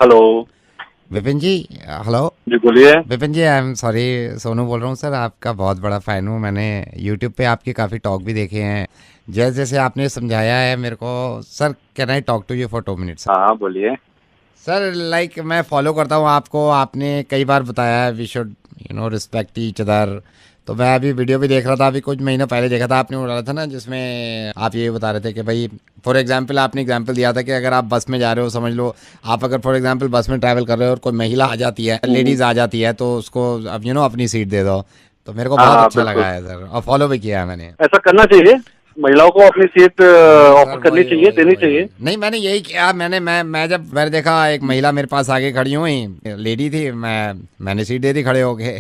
Hello Vipin जी। Hello जी, बोलिए। विपिन जी, I am sorry, Sonu बोल रहा हूँ सर। आपका बहुत बड़ा फ़ैन हूँ। मैंने यूट्यूब पे आपके काफ़ी टॉक भी देखे हैं। जैसे जैसे आपने समझाया है मेरे को sir, can I talk to you for 2 minutes? हाँ, बोलिए। सर लाइक मैं फॉलो करता हूँ आपको। आपने कई बार बताया है we should respect each other. तो मैं अभी वीडियो भी देख रहा था, अभी कुछ महीनों पहले देखा था, आपने बोला था ना जिसमें आप ये बता रहे थे कि भाई फॉर एग्जांपल आपने एग्जांपल दिया था कि अगर आप बस में जा रहे हो, समझ लो आप अगर फॉर एग्जांपल बस में ट्रैवल कर रहे हो और कोई महिला आ जाती है, लेडीज आ जाती है, तो उसको अब अपनी सीट दे दो। तो मेरे को हाँ बहुत हाँ, अच्छा बिल्कुल। लगा है सर, और फॉलो भी किया है मैंने। ऐसा करना चाहिए। महिलाओं को अपनी सीट हाँ ऑफर सर, करनी वही चाहिए, वही देनी वही चाहिए। वही नहीं, मैंने यही किया। मैं जब मैंने देखा एक महिला मेरे पास आगे खड़ी हुई, लेडी थी, मैंने सीट दे दी खड़े होके।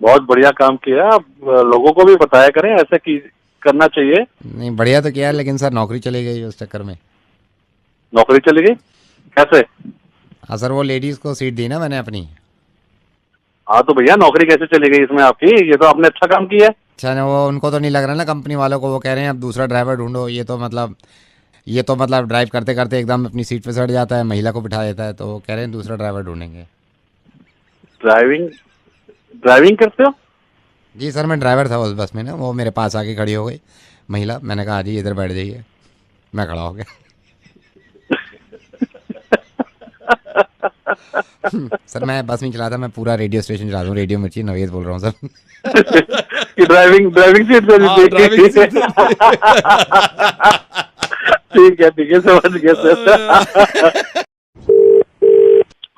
बहुत बढ़िया काम किया आप। लोगों को भी बताया करें ऐसा कि करना चाहिए। नहीं, बढ़िया तो किया है, लेकिन सर नौकरी चली गई उस चक्कर में। नौकरी चली गई कैसे? हाँ सर, वो लेडीज को सीट दी ना मैंने अपनी। हाँ तो भैया, नौकरी कैसे चली गई इसमें आपकी? ये तो आपने अच्छा काम किया है। अच्छा ना, वो उनको तो नहीं लग रहा ना कंपनी वालों को, वो कह रहे हैं अब दूसरा ड्राइवर ढूंढो। ये तो मतलब ड्राइव करते करते एकदम अपनी सीट पे सट जाता है, महिला को बिठा देता है, तो वो कह रहे हैं दूसरा ड्राइवर ढूंढेंगे। ड्राइविंग ड्राइविंग करते हो? जी सर, मैं ड्राइवर था उस बस में ना, वो मेरे पास आके खड़ी हो गई महिला। मैंने कहा जी इधर बैठ जाइए, मैं खड़ा हो गया। सर मैं बस नहीं चलाता, मैं पूरा रेडियो स्टेशन चलाता हूँ, रेडियो मिर्ची नवेद बोल रहा हूँ सर। कि ड्राइविंग ड्राइविंग सीट दे दी हाँ, ड्राइविंग थी। सीट दे ठीक है, समझ गया sir. The.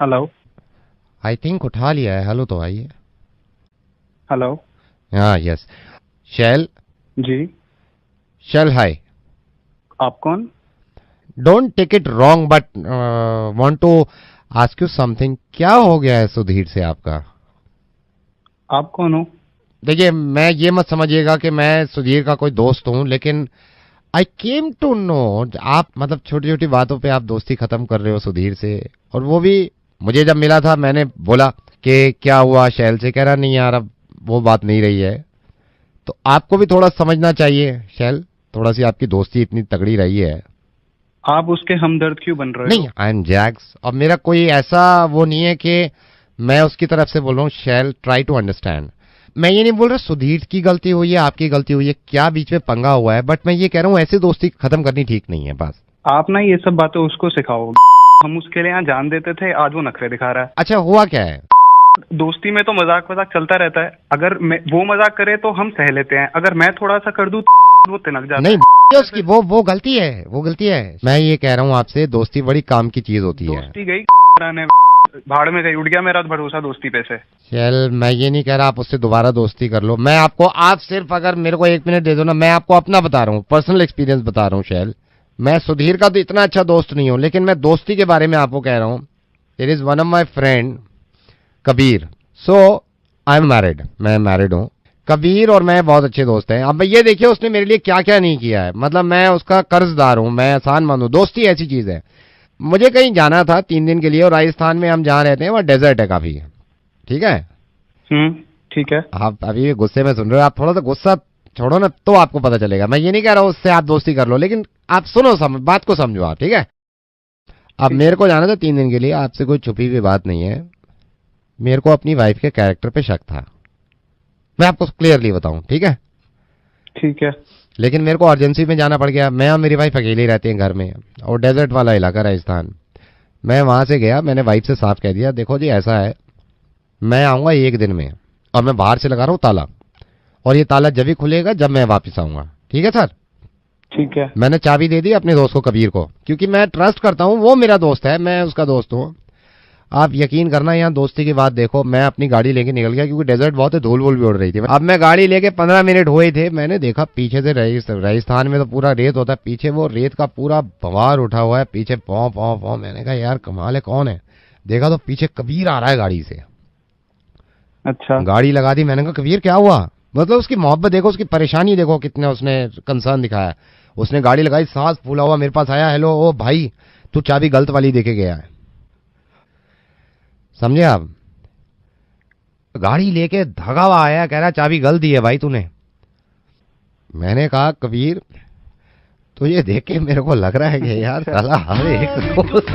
Hello. I think उठा लिया है। हेलो तो आइए। हेलो। हाँ यस। शैल। जी। शैल हाय। आप कौन? Don't take it wrong but want to ask you something. क्या हो गया है सुधीर से आपका? आप कौन हो? देखिए, मैं ये मत समझिएगा कि मैं सुधीर का कोई दोस्त हूँ, लेकिन आई केम टू नो आप मतलब छोटी छोटी बातों पे आप दोस्ती खत्म कर रहे हो सुधीर से। और वो भी मुझे जब मिला था, मैंने बोला कि क्या हुआ शैल से, कह रहा नहीं यार अब वो बात नहीं रही है। तो आपको भी थोड़ा समझना चाहिए शैल, थोड़ा सी आपकी दोस्ती इतनी तगड़ी रही है। आप उसके हमदर्द क्यों बन रहे नहीं, हो? आई एम जैक्स, और मेरा कोई ऐसा वो नहीं है कि मैं उसकी तरफ से बोल रहा हूँ। शैल ट्राई टू अंडरस्टैंड। मैं ये नहीं बोल रहा सुधीर की गलती हुई है, आपकी गलती हुई है, क्या बीच में पंगा हुआ है, बट मैं ये कह रहा हूँ ऐसी दोस्ती खत्म करनी ठीक नहीं है बस। आप ना ये सब बातें उसको सिखाओ। हम उसके लिए यहाँ जान देते थे, आज वो नखरे दिखा रहा है। अच्छा, हुआ क्या है? दोस्ती में तो मजाक वजाक चलता रहता है। अगर वो मजाक करे तो हम सह लेते हैं, अगर मैं थोड़ा सा कर दूं तो वो तिनक जाता नहीं, है। उसकी वो गलती है, वो गलती है। मैं ये कह रहा हूँ आपसे, दोस्ती बड़ी काम की चीज होती है। दोस्ती गई ने भाड़ में गई, उड़ गया मेरा भरोसा दोस्ती पे से। चल, मैं ये नहीं कह रहा आप उससे दोबारा दोस्ती कर लो। मैं आपको, आप सिर्फ अगर मेरे को 1 मिनट दे दो ना, मैं आपको अपना बता रहा हूँ, पर्सनल एक्सपीरियंस बता रहा हूँ शैल। मैं सुधीर का तो इतना अच्छा दोस्त नहीं हूँ, लेकिन मैं दोस्ती के बारे में आपको कह रहा हूँ। There is one of my friend Kabir. So I am married, मैं मैरिड हूँ। कबीर और मैं बहुत अच्छे दोस्त हैं। अब ये देखिए उसने मेरे लिए क्या क्या नहीं किया है, मतलब मैं उसका कर्जदार हूँ, मैं एहसानमंद हूँ। दोस्ती ऐसी चीज है। मुझे कहीं जाना था 3 दिन के लिए, और राजस्थान में हम जहाँ रहते हैं वहाँ डेजर्ट है काफी, ठीक है? ठीक है। आप अभी भी गुस्से में सुन रहे हो, आप थोड़ा सा गुस्सा छोड़ो ना तो आपको पता चलेगा। मैं ये नहीं कह रहा हूँ उससे आप दोस्ती कर लो, लेकिन आप सुनो, बात को समझो आप, ठीक है? अब मेरे को जाना था 3 दिन के लिए, आपसे कोई छुपी हुई बात नहीं है। मेरे को अपनी वाइफ के कैरेक्टर पे शक था, मैं आपको क्लियरली बताऊं, ठीक है? ठीक है। लेकिन मेरे को अर्जेंसी में जाना पड़ गया। मैं और मेरी वाइफ अकेले ही रहते हैं घर में, और डेजर्ट वाला इलाका राजस्थान। मैं वहां से गया, मैंने वाइफ से साफ कह दिया देखो जी ऐसा है, मैं आऊंगा 1 दिन में, और मैं बाहर से लगा रहा हूँ ताला, और ये ताला जब भी खुलेगा जब मैं वापस आऊंगा, ठीक है सर? ठीक है। मैंने चाबी दे दी अपने दोस्त को कबीर को, क्योंकि मैं ट्रस्ट करता हूँ, वो मेरा दोस्त है, मैं उसका दोस्त हूँ। आप यकीन करना, यहाँ दोस्ती की बात देखो, मैं अपनी गाड़ी लेके निकल गया, क्योंकि डेजर्ट बहुत है, धूल वूल भी उड़ रही थी। अब मैं गाड़ी लेके 15 मिनट हुए थे, मैंने देखा पीछे से राजस्थान में तो पूरा रेत होता है, पीछे वो रेत का पूरा बवार उठा हुआ है, पीछे पौ पौ पौ। मैंने कहा यार कमाल है, कौन है? देखा तो पीछे कबीर आ रहा है गाड़ी से। अच्छा। गाड़ी लगा दी। मैंने कहा कबीर क्या हुआ? मतलब उसकी मोहब्बत देखो, उसकी परेशानी देखो, कितना उसने कंसर्न दिखाया। उसने गाड़ी लगाई, सांस फूला हुआ मेरे पास आया, हेलो ओ भाई तू चाबी गलत वाली देके गया है, समझे आप? गाड़ी लेके धगा हुआ आया, कह रहा चाबी गलत दी है भाई तूने। मैंने कहा कबीर तो ये देख के मेरे को लग रहा है कि यार साला हर एक दोस्त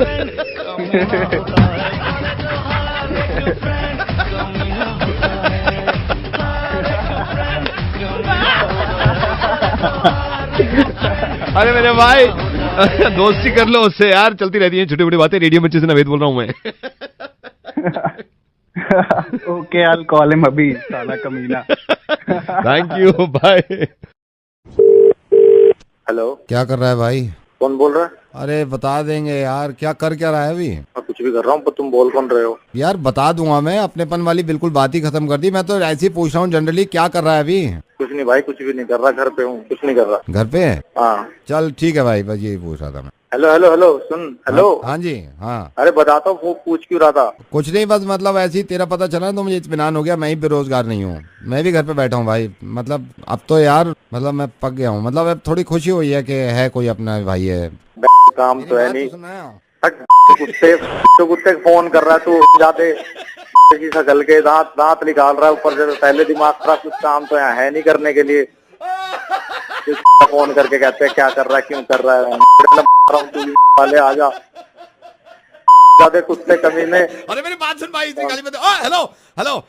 अरे मेरे भाई दोस्ती कर लो उससे यार, चलती रहती है छोटी बड़ी बातें। रेडियो मिर्ची से नवेद बोल रहा हूँ मैं। Okay, I will call him अभी, साला कमीना। Thank you, bye. हेलो, क्या कर रहा है भाई? कौन बोल रहा है? अरे बता देंगे यार, क्या कर क्या रहा है अभी? मैं कुछ भी कर रहा हूँ, पर तुम बोल कौन रहे हो? यार बता दूंगा मैं, अपनेपन वाली बिल्कुल बात ही खत्म कर दी। मैं तो ऐसे ही पूछ रहा हूँ जनरली, क्या कर रहा है अभी? कुछ नहीं भाई, कुछ भी नहीं कर रहा, घर पे हूँ, कुछ नहीं कर रहा। घर पे है? हाँ। चल ठीक है भाई, बस यही पूछ रहा था मैं। हेलो हेलो हेलो, सुन, हेलो। हाँ जी, हाँ। अरे बताता हूँ, वो पूछ क्यों रहा था? कुछ नहीं, बस मतलब ऐसे ही तेरा पता चला तो मुझे इत्मीनान हो गया। मैं ही बेरोजगार नहीं हूँ, मैं भी घर पे बैठा हूँ भाई। मतलब अब तो यार, मतलब मैं पक गया हूँ। मतलब अब थोड़ी खुशी हुई है कि है कोई अपना भाई है। काम तो है नहीं। सुना कुत्ते कुत्ते फोन कर रहा है, तू जाते सकल के दांत दांत निकाल रहा है ऊपर से। पहले दिमाग खराब, कुछ काम तो यहाँ है नहीं करने के लिए। फोन करके कहते हैं क्या कर रहा है, क्यों कर रहा है? वाले आ जा, ज्यादा कुत्ते कमीने। अरे मेरी बात सुन भाई, गाली मत। हेलो हेलो,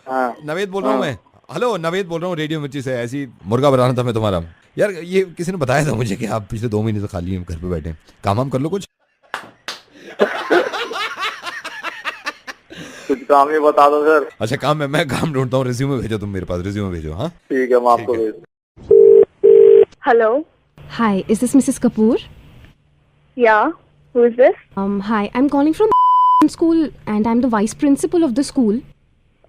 नवेद बोल रहा हूँ मैं। हेलो, नवेद बोल रहा हूँ रेडियो मिर्ची से। ऐसी मुर्गा बनाना था मैं तुम्हारा। यार ये किसी ने बताया था मुझे कि आप पिछले 2 महीने से खाली हैं, घर पे बैठे। काम हम कर लो कुछ। कुछ काम ही बता दो सर। अच्छा काम है, मैं काम ढूंढता हूँ। रिज्यूमे भेजो तुम मेरे पास, रिज्यूमे भेजो। हाँ ठीक है, मैं आपको भेज। Hello. Hi, is this Mrs. Kapoor? Yeah. Who is this? Hi, I'm calling from school and I'm the vice principal of the school.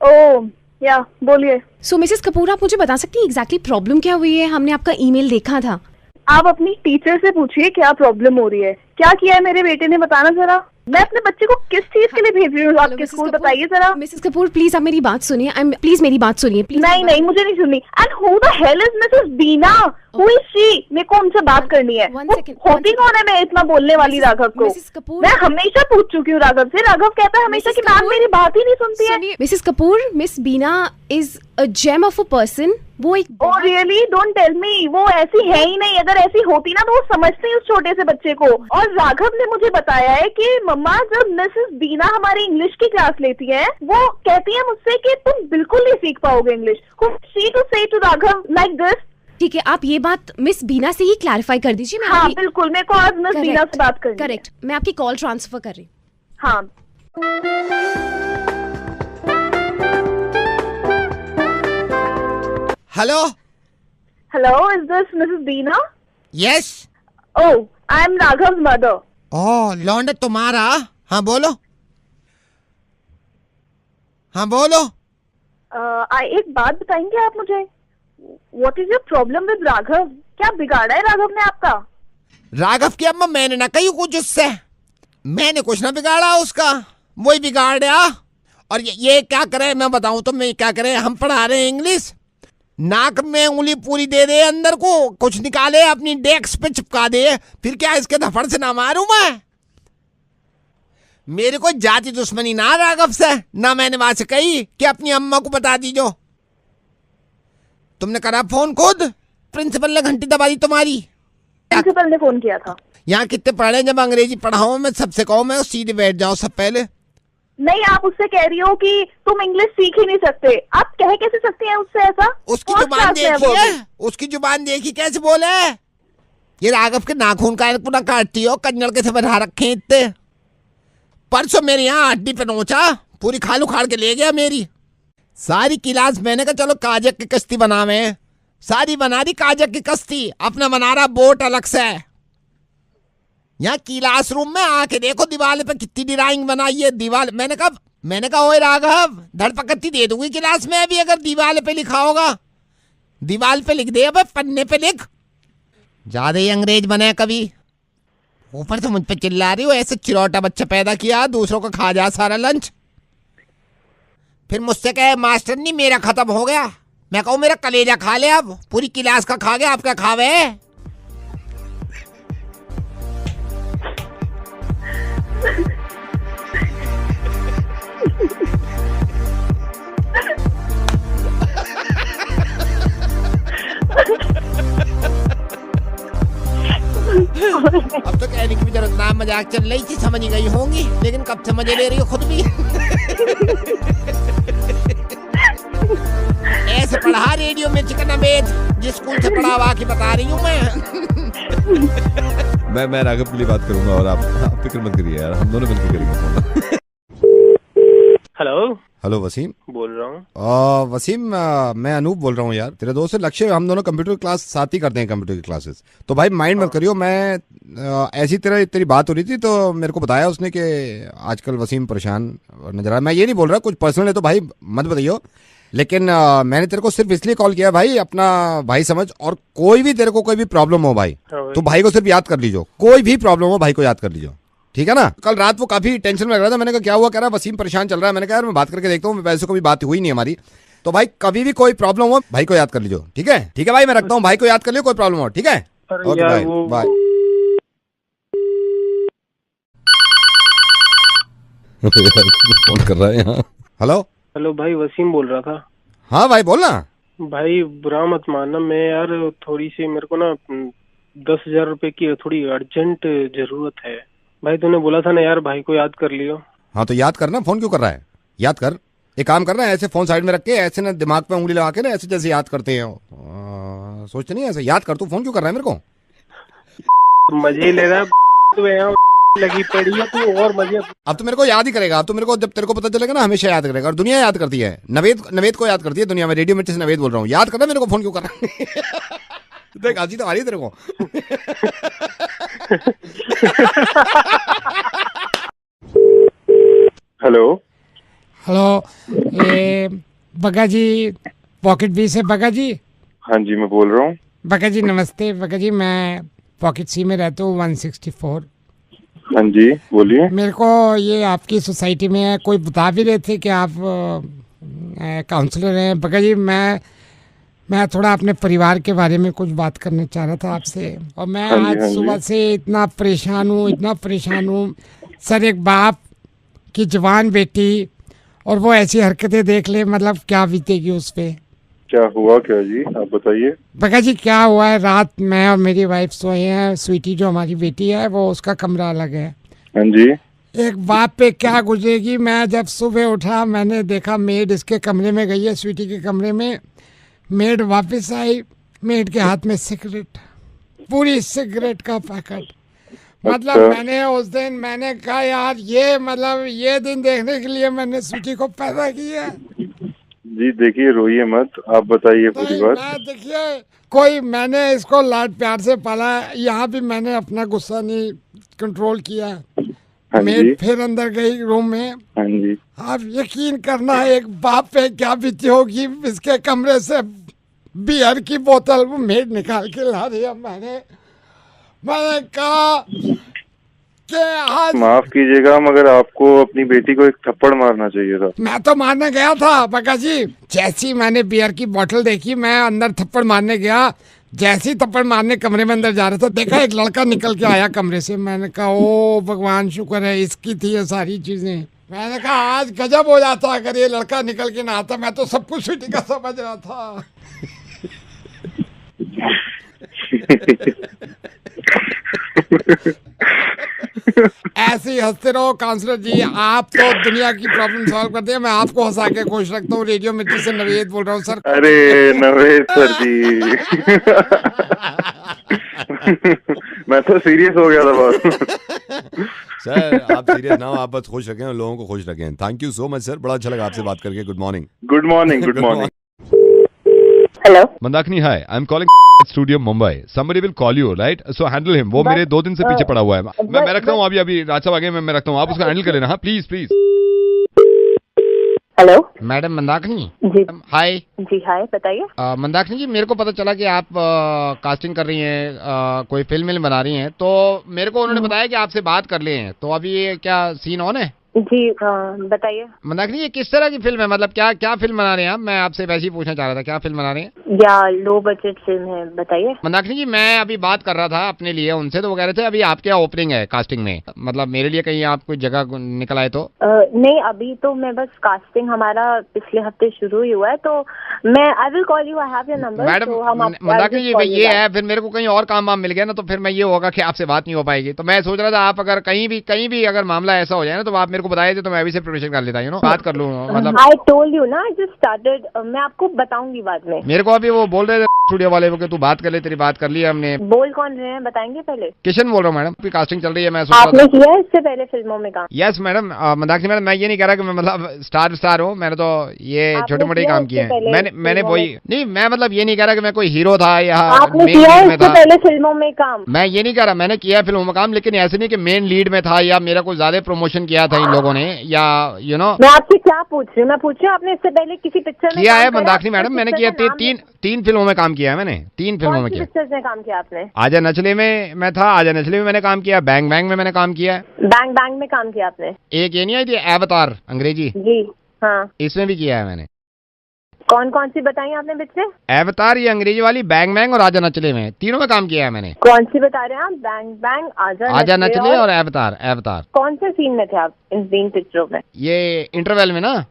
Oh, yeah. बोलिए। So Mrs. Kapoor, आप मुझे बता सकती हैं exactly problem क्या हुई है? हमने आपका ईमेल देखा था। आप अपनी टीचर से पूछिए क्या प्रॉब्लम हो रही है। क्या किया है मेरे बेटे ने, बताना जरा। मैं अपने बच्चे को किस चीज के लिए भेज रही हूँ आपके स्कूल, बताइए जरा। मिसेस कपूर प्लीज आप मेरी बात सुनिए। प्लीज मेरी बात सुनिए प्लीज। नहीं नहीं, मुझे नहीं सुननी। And who the hell is Mrs Bina? Who is she? मेरे को उनसे बात करनी है। होती कौन है मैं इतना बोलने वाली राघव को? मैं हमेशा पूछ चुकी हूँ राघव से। राघव कहता है हमेशा कि मैम मेरी बात ही नहीं सुनती है। Mrs Kapoor, miss Bina is a gem of a person. वो एक Oh really? Don't tell me। वो ऐसी है ही नहीं। अगर ऐसी होती ना तो वो समझते ही उस छोटे से बच्चे को। और राघव ने मुझे बताया है कि मम्मा जब मिसेस बीना हमारी इंग्लिश की क्लास लेती है, वो कहती है मुझसे कि तुम बिल्कुल नहीं सीख पाओगे English. She to say to Raghav like this। ठीक है, आप ये बात मिस बीना से ही क्लैरिफाई कर दीजिए। हाँ बिल्कुल, मेरे को आज मिस बीना से बात करनी है। करेक्ट, मैं आपकी कॉल ट्रांसफर कर रही हूँ। हाँ। Hello Hello, is this Mrs. Beena? Yes. Oh, I am Raghav's mother. ओह लौंडे तुम्हारा। हाँ बोलो, हाँ बोलो। एक बात बताएंगे आप मुझे? What is your problem with Raghav? क्या बिगाड़ा है राघव ने आपका? राघव की अम्मा मैंने ना कही कुछ उससे। मैंने कुछ ना बिगाड़ा उसका, वही बिगाड़ा। और ये क्या करे मैं बताऊं तो, मैं क्या करे? हम पढ़ा रहे हैं इंग्लिश, नाक में उंगली पूरी दे दे अंदर को, कुछ निकाले अपनी डेस्क पे चिपका दे। फिर क्या इसके धफड़ से ना मारूं मैं? मेरे को जाति दुश्मनी ना राघव से, ना मैंने वहां से कही कि अपनी अम्मा को बता दीजो। तुमने करा फोन खुद? प्रिंसिपल ने घंटी दबा दी तुम्हारी? प्रिंसिपल ने फोन किया था। यहाँ कितने पढ़े, जब अंग्रेजी पढ़ाओ मैं सबसे कहूँ मैं सीधे बैठ जाओ सब पहले। नहीं, आप उससे कह रही हो कि तुम इंग्लिश सीख ही नहीं सकते। आप कह कैसे सकती हैं उससे ऐसा? उसकी जुबान देखिए, उसकी जुबान देखी कैसे बोले। ये राघव के नाखून का पूरा काटती हो, कन्नड़ के से बढ़ा रखे इतने। परसों मेरे यहाँ हड्डी पे नोचा, पूरी खाल उखाड़ के ले गया मेरी सारी क्लास। मैंने कहा चलो काजक की कश्ती बनावे, सारी बना दी काजक की कश्ती, अपना बना रहा बोट अलग से। यहाँ क्लासरूम में आके देखो दीवार पे कितनी ड्राइंग बनाई है। दीवार मैंने कहा ओए राघव, धड़पकड़ती दे दूंगी क्लास में अभी अगर दीवार पे लिखा होगा। दीवार पे लिख दे, अब पन्ने पे लिख। ज्यादा ही अंग्रेज बने कभी। ऊपर से मुझ पे चिल्ला रही हो, ऐसे चिरौटा बच्चा पैदा किया, दूसरों का खा जा सारा लंच। फिर मुझसे कहे मास्टर नहीं मेरा खत्म हो गया। मैं कहूँ मेरा कलेजा खा ले, अब पूरी क्लास का खा गया, आपका खावे। अब तो कहने की भी जरूरत ना, मजा मजाक चल रही थी, समझ गई होंगी, लेकिन कब से मजे ले रही हो खुद भी। ऐसे पढ़ा रेडियो में चिकन अबेद, जिस स्कूल से पढ़ा हुआ की बता रही हूँ मैं राघव के लिए बात करूंगा और आप फिक्र मत करिए यार, हम दोनों मिलकर करेंगे। हेलो हेलो वसीम बोल रहा हूँ। वसीम मैं अनूप बोल रहा हूँ यार, तेरे दोस्त है लक्ष्य, हम दोनों कंप्यूटर क्लास साथ ही करते हैं, कंप्यूटर की क्लासेस। तो भाई माइंड मत करियो, मैं ऐसी तरह तेरी बात हो रही थी तो मेरे को बताया उसने कि आजकल वसीम परेशान नजर आ रहा। मैं ये नहीं बोल रहा कुछ पर्सनल है तो भाई मत बताइयो, लेकिन मैंने तेरे को सिर्फ इसलिए कॉल किया भाई, अपना भाई समझ, और कोई भी तेरे को कोई भी प्रॉब्लम हो भाई तो भाई को सिर्फ याद कर लीजिए, कोई भी प्रॉब्लम हो भाई को याद कर लीजिए, ठीक है ना। कल रात वो काफी टेंशन में लग रहा था, मैंने कहा क्या हुआ, कह रहा वसीम परेशान चल रहा है। मैंने कहा यार मैं बात करके देखता हूँ, वैसे कभी बात हुई नहीं हमारी, तो भाई कभी भी कोई प्रॉब्लम हो भाई को याद कर लीजिए, ठीक है। ठीक है भाई, मैं रखता हूँ, भाई को याद कर लियो, कोई प्रॉब्लम हो, ठीक है। Okay bye bye. फोन कर रहा है यहाँ। हेलो हेलो भाई, वसीम बोल रहा था। हाँ भाई बोलना। भाई बुरा मत मानना, मैं यार थोड़ी सी मेरे को ना 10,000 रुपए की थोड़ी अर्जेंट जरूरत है। भाई तूने बोला था ना यार भाई को याद कर लियो। हाँ तो याद करना, फोन क्यों कर रहा है, याद कर। एक काम करना है, ऐसे फोन साइड में रख के ऐसे ना दिमाग पे उंगली लगा के ना ऐसे जैसे याद करते हैं, सोचते नहीं ऐसे याद कर। तू फोन क्यों कर रहा है मेरे को? मजे ले रहा है तू, यहाँ लगी पड़ी है तू, और मजे। अब तो मेरे को याद ही करेगा, अब तो मेरे को जब तेरे को पता चलेगा ना हमेशा याद करेगा, और दुनिया याद करती है। नवेद को याद करती है दुनिया में, रेडियो मिर्ची से नवेद बोल रहा हूँ, याद करना मेरे को, फोन क्यों कर रहा है? देख हंसी तो आ रही है तेरे को। हेलो हेलो, ये बगा जी पॉकेट बी से बगा जी? हाँ जी मैं बोल रहा हूँ। बगा जी नमस्ते। बगा जी मैं पॉकेट सी में रहता हूँ 164। हाँ जी बोलिए। मेरे को ये आपकी सोसाइटी में कोई बता भी रहे थे कि आप काउंसलर हैं। बगा जी मैं थोड़ा अपने परिवार के बारे में कुछ बात करना चाह रहा था आपसे, और मैं आज सुबह से इतना परेशान हूँ सर। एक बाप की जवान बेटी और वो ऐसी हरकतें देख ले, मतलब क्या बीतेगी उस पे। क्या हुआ क्या जी, आप बताइए। बगा जी क्या हुआ है, रात मैं और मेरी वाइफ सोए हैं, स्वीटी जो हमारी बेटी है वो उसका कमरा अलग है। हाँ जी। एक बाप पे क्या गुजरेगी। मैं जब सुबह उठा मैंने देखा मेड इसके कमरे में गई है, स्वीटी के कमरे में। मेड वापस आई, मेड के हाथ में सिगरेट, पूरी सिगरेट का पैकेट। मतलब मैंने उस दिन मैंने कहा यार ये दिन देखने के लिए मैंने स्वीटी को पैदा किया। जी देखिए रोइए मत, आप बताइए पूरी बात। देखिए मैंने इसको लाड प्यार से पाला, यहाँ भी मैंने अपना गुस्सा नहीं कंट्रोल किया। हाँ मेड फिर अंदर गई रूम में। हाँ जी। आप यकीन करना एक बाप पे क्या बीती होगी, इसके कमरे से बियर की बोतल वो मेड निकाल के ला दिया। मैंने कहा कि आज माफ कीजिएगा मगर आपको अपनी बेटी को एक थप्पड़ मारना चाहिए था। मैं तो मारने गया था बका जी, जैसी मैंने बियर की बोतल देखी मैं अंदर थप्पड़ मारने गया। जैसी थप्पड़ मारने कमरे में अंदर जा रहा था, देखा एक लड़का निकल के आया कमरे से। मैंने कहा ओ भगवान शुक्र है इसकी थी ये सारी चीजें। मैंने कहा आज गजब हो जाता अगर ये लड़का निकल के ना आता, मैं तो सब कुछ स्वीटी का समझ रहा था। ऐसे ही हंसते रहो काउंसलर जी, आप तो दुनिया की प्रॉब्लम सॉल्व करते हैं, मैं आपको हंसा के खुश रखता हूँ। रेडियो मिर्ची से नवेद बोल रहा हूँ सर। अरे नवेद सर जी। मैं तो सीरियस हो गया था बहुत। सर आप सीरियस ना हो, आप बस खुश रखें और लोगों को खुश रखें। Thank you so much sir, बड़ा अच्छा लगा आपसे बात करके। Good morning. Good morning. Good morning. Hello Mandakini hi, I am calling studio Mumbai. somebody will call you, right? So handle him. वो मेरे 2 दिन से पीछे पड़ा हुआ है। मैं रखता हूँ अभी राज साहब आगे मैं रखता हूँ, आप उसको हैंडल कर लेना। हाँ please please. Hello madam Mandakini ji. Hi. जी हाय बताइए। मंदाकिनी जी मेरे को पता चला कि आप कास्टिंग कर रही हैं, कोई फिल्म बना रही हैं, तो मेरे को उन्होंने बताया कि आपसे बात कर ले हैं। तो अभी ये क्या सीन ऑन है? जी बताइए। मंदाकिनी, ये किस तरह की फिल्म है? मतलब क्या क्या फिल्म बना रहे हैं आप? मैं आपसे वैसे ही पूछना चाह रहा था, क्या फिल्म बना रहे हैं? या लो बजट फिल्म है, बताइए। मंदाकिनी जी, मैं अभी बात कर रहा था अपने लिए उनसे, तो वो कह रहे थे अभी आपके यहाँ ओपनिंग है कास्टिंग में, मतलब मेरे लिए कहीं आप कोई जगह निकल आए तो? नहीं, अभी तो मैं बस कास्टिंग हमारा पिछले हफ्ते शुरू ही हुआ है, तो मैं I will call you, I have your number. Madam Mandakini ji, ये है, फिर मेरे को कहीं और काम वाम मिल गया ना, तो फिर मैं ये होगा कि आपसे बात नहीं हो पाएगी। तो मैं सोच रहा था आप अगर कहीं भी अगर मामला ऐसा हो जाए ना, तो आप मेरे को बताए थे, तो मैं अभी से प्रिपरेशन कर लेता, बात कर लूँ। मतलब आई टोल्ड यू ना, आई जस्ट स्टार्टेड, मैं आपको बताऊंगी बाद में। मेरे को अभी वो बोल रहे थे स्टूडियो वाले कि तू बात कर ले, तेरी बात कर ली हमने। बोल कौन रहे हैं बताएंगे पहले? किशन बोल रहा हूँ मैडम, अभी कास्टिंग चल रही है। मैं आपने किया है इससे पहले फिल्मों में काम? Yes madam. मंदाकिनी मैडम, मैं ये नहीं कह रहा कि मैं मतलब स्टार हूँ, मैंने तो ये छोटे मोटे काम किए हैं। मैंने वही नहीं, मैं मतलब ये नहीं कह रहा कि मैं कोई हीरो था या आपने किया है इससे पहले फिल्मों में काम? मैं ये नहीं कह रहा, मैंने किया फिल्मों में काम, लेकिन ऐसे नहीं कि मेन लीड में था या मेरा कोई ज्यादा प्रमोशन किया था इन लोगों ने, या मैं आपसे क्या पूछ रही हूँ? मैं पूछ रही हूँ आपने इससे पहले किसी पिक्चर में किया है? मंदाकिनी मैडम, मैंने किया तीन फिल्मों में काम किया है मैंने, 3 फिल्मों में किया। पिक्चर्स में काम किया आपने? आजा नचले में मैं था, आजा नचले में मैंने काम किया, बैंग बैंग में मैंने काम किया है। बैंग बैंग में काम किया आपने? एक ये नहीं आई थी अवतार अंग्रेजी? जी हाँ, इसमें भी किया है मैंने। कौन कौन सी बताई आपने पिक्चर? अवतार, ये अंग्रेजी वाली, बैंग बैंग और आजा नचले में, तीनों में काम किया है मैंने। कौन सी बता रहे हैं आप? बैंग बैंग, आजा नचले और अवतार। कौन से सीन में थे आप इन 3 पिक्चरों में? ये इंटरवल में ना।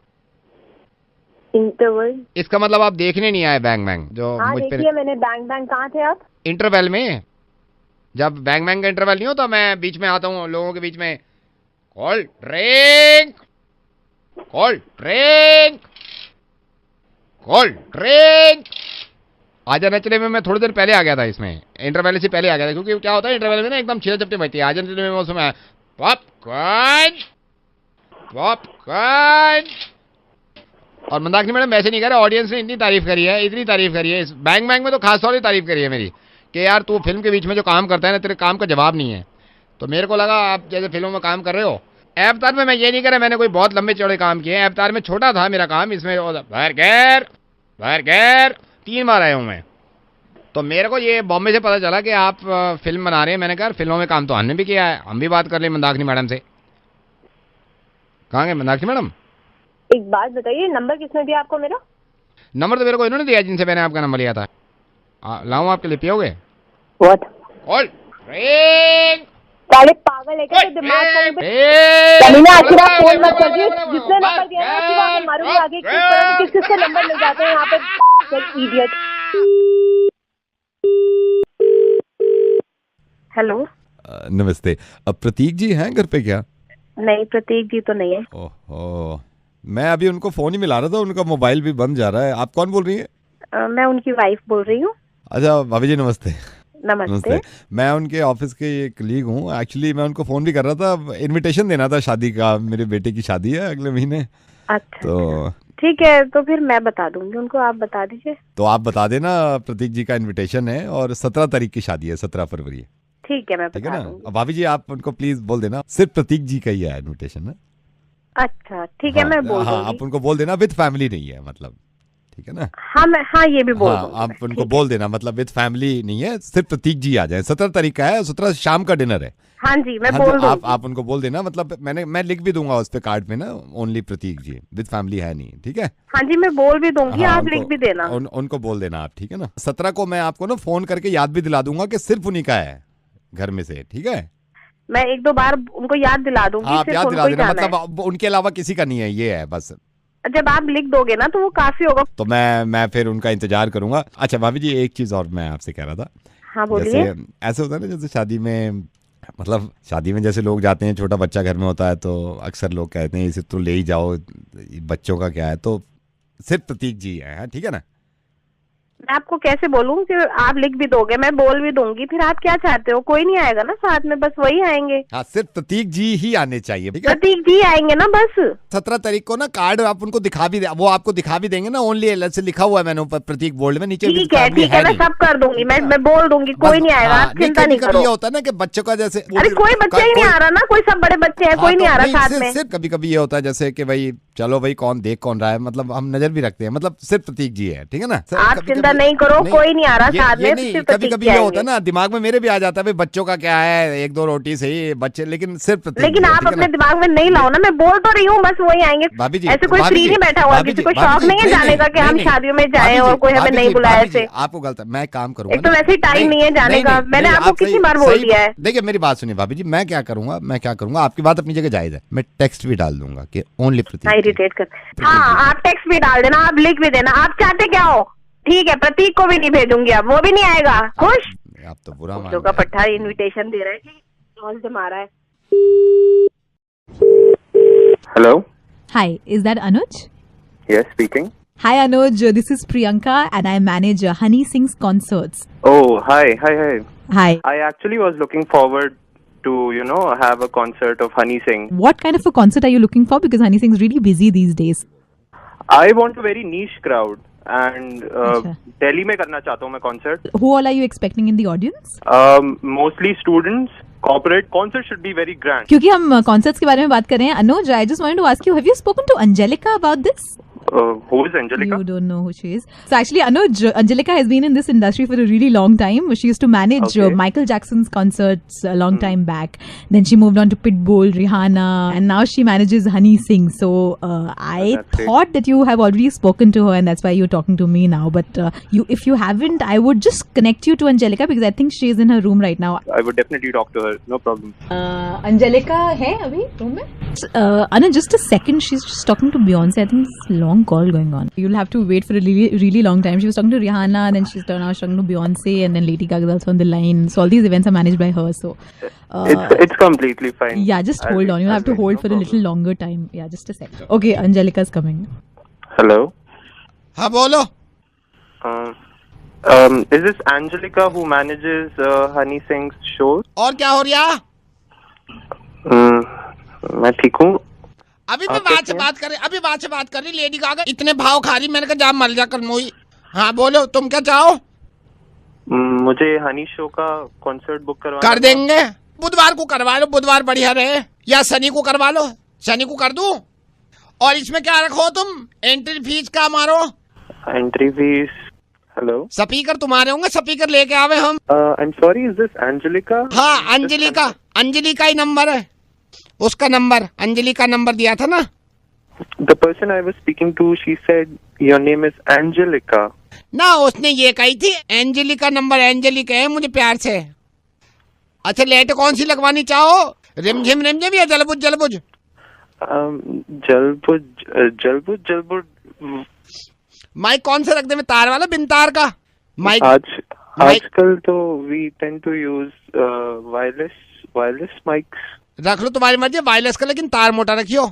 इंटरवल? इसका मतलब आप देखने नहीं आए बैंग बैंग जो? हाँ देखिए मैंने बैंग बैंग। कहाँ थे आप? इंटरवल में, जब बैंग बैंग का इंटरवल नहीं होता, मैं बीच में आता हूँ लोगों के बीच में, cold drink, cold drink, cold drink. आजा नचले में मैं थोड़ी देर पहले आ गया था, इसमें इंटरवल से पहले आ गया था, क्योंकि क्या होता है इंटरवल में ना एकदम छीना चपटी बजती है। आजा नचले में उसमें पॉपकॉर्न पॉपकॉर्न। और मंदाकिनी मैडम, वैसे नहीं कह रहा, ऑडियंस ने इतनी तारीफ करी है इस बैंग बैंग में तो खास तौर से तारीफ करी है मेरी, कि यार तू फिल्म के बीच में जो काम करता है ना, तेरे काम का जवाब नहीं है। तो मेरे को लगा आप जैसे फिल्मों में काम कर रहे हो। अवतार में मैं ये नहीं कर रहा मैंने कोई बहुत लंबे चौड़े काम किए, अवतार में छोटा था मेरा काम। इसमें बर्गर 3 बार आया हूँ मैं। तो मेरे को ये बॉम्बे से पता चला कि आप फिल्म बना रहे हैं। मैंने कहा फिल्मों में काम तो हमने भी किया है, हम भी बात कर लें मंदाकिनी मैडम से। कहाँ गए मंदाकिनी मैडम? एक बात बताइए, नंबर किसने दिया आपको मेरा? नंबर तो मेरे को इन्होंने दिया जिनसे मैंने आपका नंबर लिया था। लाऊं आपके लिए, पियोगे? व्हाट? Cold drink. साले पागल है क्या? तो दिमाग फोन मत करिए, जिसने नंबर दिया है उसकी बात मारूंगी आगे। किस नंबर मिल जाते हैं यहाँ पे, इडियट। हेलो नमस्ते, अब प्रतीक जी हैं घर पे क्या? नहीं, प्रतीक जी तो नहीं है। ओहो, मैं अभी उनको फोन ही मिला रहा था, उनका मोबाइल भी बंद जा रहा है। आप कौन बोल रही है? मैं उनकी वाइफ बोल रही हूँ। अच्छा भाभी जी, नमस्ते। नमस्ते। मैं उनके ऑफिस के कलीग हूँ। एक्चुअली मैं उनको फोन भी कर रहा था, इनविटेशन देना था शादी का, मेरे बेटे की शादी है अगले महीने। अच्छा तो ठीक है, तो फिर मैं बता दूंगी उनको, आप बता दीजिए। तो आप बता देना, प्रतीक जी का इनविटेशन है और 17 तारीख की शादी है, 17 फरवरी। ठीक है, मैं ठीक है बता ना? दूंगी। भाभी जी आप उनको प्लीज बोल देना, सिर्फ प्रतीक जी का ही है इनविटेशन है। अच्छा ठीक है, मैं बोल दूंगी। आप उनको बोल देना विद फैमिली नहीं है, मतलब ठीक है ना? हाँ ये भी बोल दूंगी। आप उनको बोल देना, मतलब विद फैमिली नहीं है, सिर्फ प्रतीक जी आ जाए। 17 तारीख का है, 17 शाम का डिनर है। हाँ जी, मैं बोल दूंगी। आप उनको बोल देना, मतलब मैं लिख भी दूंगा उस पे कार्ड पे ना, only Prateek ji, with family है नहीं। ठीक है? हाँ जी, मैं बोल भी दूंगी, आप लिख भी देना। उनको बोल देना आप, ठीक है ना? 17 को मैं आपको ना फोन करके याद भी दिला दूंगा कि सिर्फ उन्हीं का है घर में से। ठीक है? मैं 1-2 बार उनको याद दिला दूंगी। आप याद दिला देना, मतलब उनके अलावा किसी का नहीं है, ये है बस। जब आप लिख दोगे ना तो वो काफी होगा। तो मैं फिर उनका इंतजार करूंगा। अच्छा भाभी जी, एक चीज और मैं आपसे कह रहा था। हाँ बोलिए। जैसे ऐसे होता है ना, जैसे शादी में, मतलब शादी में जैसे लोग जाते हैं, छोटा बच्चा घर में होता है, तो अक्सर लोग कहते हैं इसे तो ले ही जाओ, बच्चों का क्या है। तो सिर्फ प्रतीक जी है, ठीक है ना? मैं आपको कैसे बोलूं कि आप लिख भी दोगे, मैं बोल भी दूंगी, फिर आप क्या चाहते हो? कोई नहीं आएगा ना साथ में, बस वही आएंगे। हाँ, सिर्फ प्रतीक जी ही आने चाहिए, ठीक है? प्रतीक जी आएंगे ना बस। 17 तारीख को ना कार्ड आप उनको दिखा भी, वो आपको दिखा भी देंगे ना, ओनली एल से लिखा हुआ है मैंने ऊपर प्रतीक बोल्ड में, नीचे ठीक है, मैं सब कर दूंगी, मैं बोल दूंगी, कोई नहीं आएगा, आप चिंता नहीं करो। ये होता है ना कि बच्चों का जैसे, अरे कोई बच्चा ही नहीं आ रहा ना, कोई सब बड़े बच्चे हैं, कोई नहीं आ रहा साथ में। सिर्फ कभी कभी ये होता है जैसे कि भाई चलो भाई कौन देख कौन रहा है, मतलब हम नजर भी रखते हैं, मतलब सिर्फ प्रतीक जी है, ठीक है ना? आप चिंता चिंता नहीं करो, कोई नहीं आ रहा साथ में, सिर्फ कभी प्रतीक कभी के ये आएंगे। होता है ना, दिमाग में मेरे भी आ जाता है भाई बच्चों का क्या है, 1-2 रोटी सही बच्चे, लेकिन सिर्फ प्रतीक लेकिन है, आप ठीक है अपने ना? दिमाग में नहीं लाओ ना, मैं बोल तो रही हूँ, बस वही आएंगे। भाभी जी, ऐसे कोई भाभी फ्री जी, नहीं बैठा हुआ, भाभी किसी जी, को भाभी शौक जी, नहीं है नहीं, जाने का कि हम नहीं, शादियों में जाए भाभी और जी, कोई हमें भाभी नहीं जी, बुलाया भाभी जी, ऐसे। आपको गलत है, मैं काम करूंगा एक तो ना। वैसे ही टाइम नहीं है जाने का, मैंने आपको कितनी बार बोल दिया है। देखिए मेरी बात सुनिए भाभी जी, मैं क्या करूंगा, आपकी बात अपनी जगह जायज है, मैं टेक्स्ट भी डाल दूंगा कि ओनली प्रतीक। इरिटेट कर, हाँ आप टेक्स्ट भी डाल देना, आप लिख भी देना, आप चाहते क्या हो। ठीक है, प्रतीक को भी नहीं भेजूंगी, अब वो भी नहीं आएगा। खुश? आप तो बुरा मान लोग का पट्टा इनविटेशन दे रहा है, कॉल से मारा है। Hello? Hi, is that Anuj? Yes, speaking. Hi Anuj, this is Priyanka and I manage Honey Singh's concerts. Oh, hi. Hi. I actually was looking forward to, have a concert of Honey Singh. What kind of a concert are you looking for? Because Honey Singh's really busy these days. I want a very niche crowd and Delhi में करना चाहता हूँ मैं concert. Who all are you expecting in the audience? Mostly students. Corporate concert should be very grand. क्योंकि हम concerts के बारे में बात कर रहे हैं, Anuj, I just wanted to ask you, have you spoken to Angelica about this? Who is Angelica? You don't know who she is. So actually, Anuj, Angelica has been in this industry for a really long time. She used to manage Michael Jackson's concerts a long time back. Then she moved on to Pitbull, Rihanna, and now she manages Honey Singh. So I thought that you have already spoken to her, and that's why you're talking to me now. But if you haven't, I would just connect you to Angelica because I think she is in her room right now. I would definitely talk to her. No problem. Angelica है अभी room में? Anuj, just a second. She's just talking to Beyonce. I think it's a long call going on. You'll have to wait for a really, really long time. She was talking to Rihanna, then she's now talking to Beyonce, and then Lady Gaga is also on the line. So all these events are managed by her. So it's completely fine. Yeah, just hold on. You'll have to hold for a little longer time. Yeah, just a sec. Okay, Angelica's coming. Hello. हाँ बोलो। Is this Angelica who manages Honey Singh's shows? और क्या हो रहा? मैं ठीक हूँ। अभी बात से बात कर रही लेडी गागा इतने भाव खा रही, मैंने कहा जा मर जा कर मोई। हाँ बोलो, तुम क्या चाहो? मुझे हनी शो का कॉन्सर्ट बुक करवा कर देंगे, बुधवार को करवा लो, बुधवार बढ़िया रहे, या शनि को करवा लो, शनि को कर दूं। और इसमें क्या रखो तुम, एंट्री फीस का मारो? Entry fees. हेलो, स्पीकर तुम्हारे होंगे, स्पीकर लेके आवे हम। I am sorry, is this Angelica? हाँ अंजलि का ही नंबर है, उसका नंबर, अंजलि का नंबर दिया था ना। The person I was speaking to, she said your name is Angelica. ना उसने ये कही थी एंजलि का नंबर, एंजलि है मुझे प्यार से। अच्छा लेट कौन सी लगवानी चाहो, रिमझिम या जलबुझ? जलबुझ। माइक कौन से रख दे, में तार वाला बिन तार का माइक? आजकल तो we tend to use wireless mics. रख लो तुम्हारी मर्जी, वायरलेस का, लेकिन तार मोटा रखियो।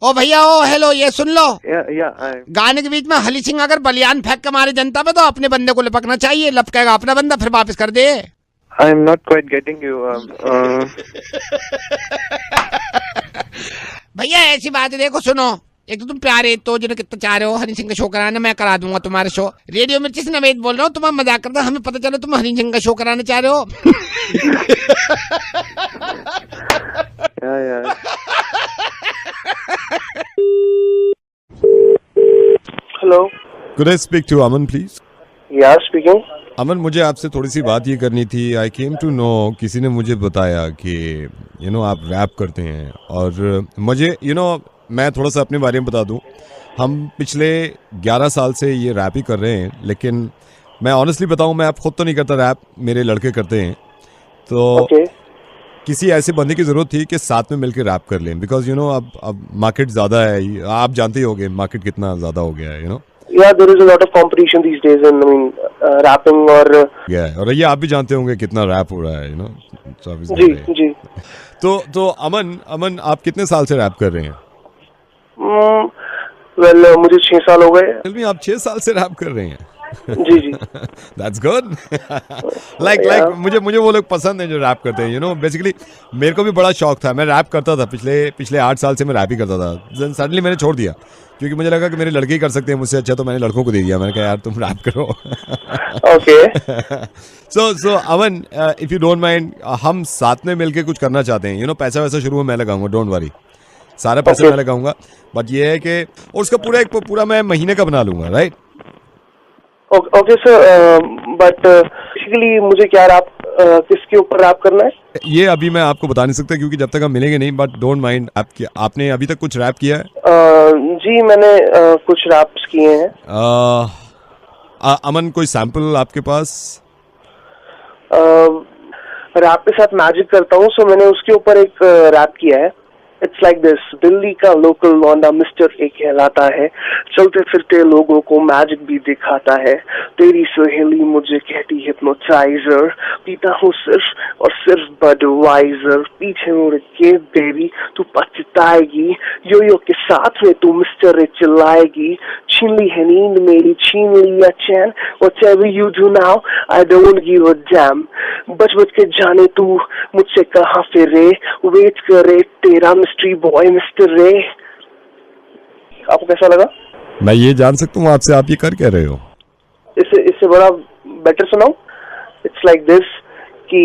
ओ भैया, ओ हेलो, ये सुन लो, गाने के बीच में हनी सिंह अगर बलियान फेंक के मारे जनता पे, तो अपने बंदे को लपकना चाहिए, लपकेगा अपना बंदा फिर वापस कर दे। I am not quite getting you. भैया ऐसी बात है, देखो सुनो, एक तो तुम प्यारे तो जिन्हें कितना चाह रहे हो हनी सिंह का शो कराना, मैं करा दूंगा तुम्हारे शो। रेडियो मिर्ची से नवेद बोल रहा हूँ, तुम्हारा मजाक करता, हमें पता चलो तुम हनी सिंह का शो कराना चाह रहे हो। Hello, Could I speak to Aman please? या स्पीकिंग। अमन, मुझे आपसे थोड़ी सी बात ये करनी थी। आई केम टू नो, किसी ने मुझे बताया कि आप रैप करते हैं, और मुझे मैं थोड़ा सा अपने बारे में बता दूं। हम पिछले 11 साल से ये रैप ही कर रहे हैं, लेकिन मैं ऑनेस्टली बताऊं, मैं अब खुद तो नहीं करता रैप, मेरे लड़के करते हैं। तो किसी ऐसे बंदे की ज़रूरत थी कि साथ में मिलकर रैप कर लें, बिकॉज अब मार्केट ज़्यादा है, आप जानते ही होंगे मार्केट कितना ज़्यादा हो गया है, Yeah, there is a lot of competition these days in, rapping और ये आप भी जानते होंगे कितना रैप हो रहा है, जी। तो अमन आप कितने साल से रैप कर रहे हैं? मुझे 6 साल हो गए। आप 6 साल से रैप कर रहे हैं? जी। That's good. like मुझे वो लोग पसंद है जो रैप करते हैं, बेसिकली मेरे को भी बड़ा शौक था, मैं रैप करता था, पिछले 8 साल से मैं रैप ही करता था। सडनली मैंने छोड़ दिया क्योंकि मुझे लगा कि मेरे लड़के ही कर सकते हैं मुझसे अच्छा, तो मैंने लड़कों को दे दिया। मैंने कहा यार तुम रैप करो। Okay. So Aman, if you don't mind, हम साथ में मिलके कुछ करना चाहते हैं। पैसा वैसा शुरू में मैं लगाऊंगा, डोंट वरी, सारा पैसा मैं लगाऊंगा, बट ये है कि और उसका पूरा मैं महीने का बना लूंगा, right? Okay sir, but basically मुझे क्या रैप, किसके ऊपर रैप करना है? ये अभी मैं आपको बता नहीं सकता क्योंकि जब तक हम मिलेंगे नहीं, बट डोंट माइंड। आपने अभी तक कुछ रैप किया है? जी मैंने कुछ रैप्स किए हैं। अमन, कोई सैंपल आपके पास? रैप के साथ मैजिक करता हूँ, सो मैंने उसके ऊपर एक रैप किया है। इट्स लाइक दिस, दिल्ली का लोकल लौंडा मिस्टर ए कहलाता है, चलते फिरते लोगों को मैजिक भी दिखाता है, तेरी सहेली मुझे कहती हिप्नोटाइजर, पीता हूँ सिर्फ और सिर्फ बडवाइजर, पीछे मुड़ के बेबी तू पछताएगी, यो यो के साथ में तू मिस्टर ए चिल्लाएगी, छीन ली है नींद मेरी, छीन लिया चैन, whatever you do now I don't give a damn, बच बच के जाने तू मुझसे कहाँ फिरे, वेट करे तेरा मिस्ट्री बॉय मिस्टर रे। आपको कैसा लगा? मैं ये जान सकता हूँ आपसे, आप ये कर क्या रहे हो? इससे बड़ा बेटर सुनाऊं? इट्स लाइक दिस कि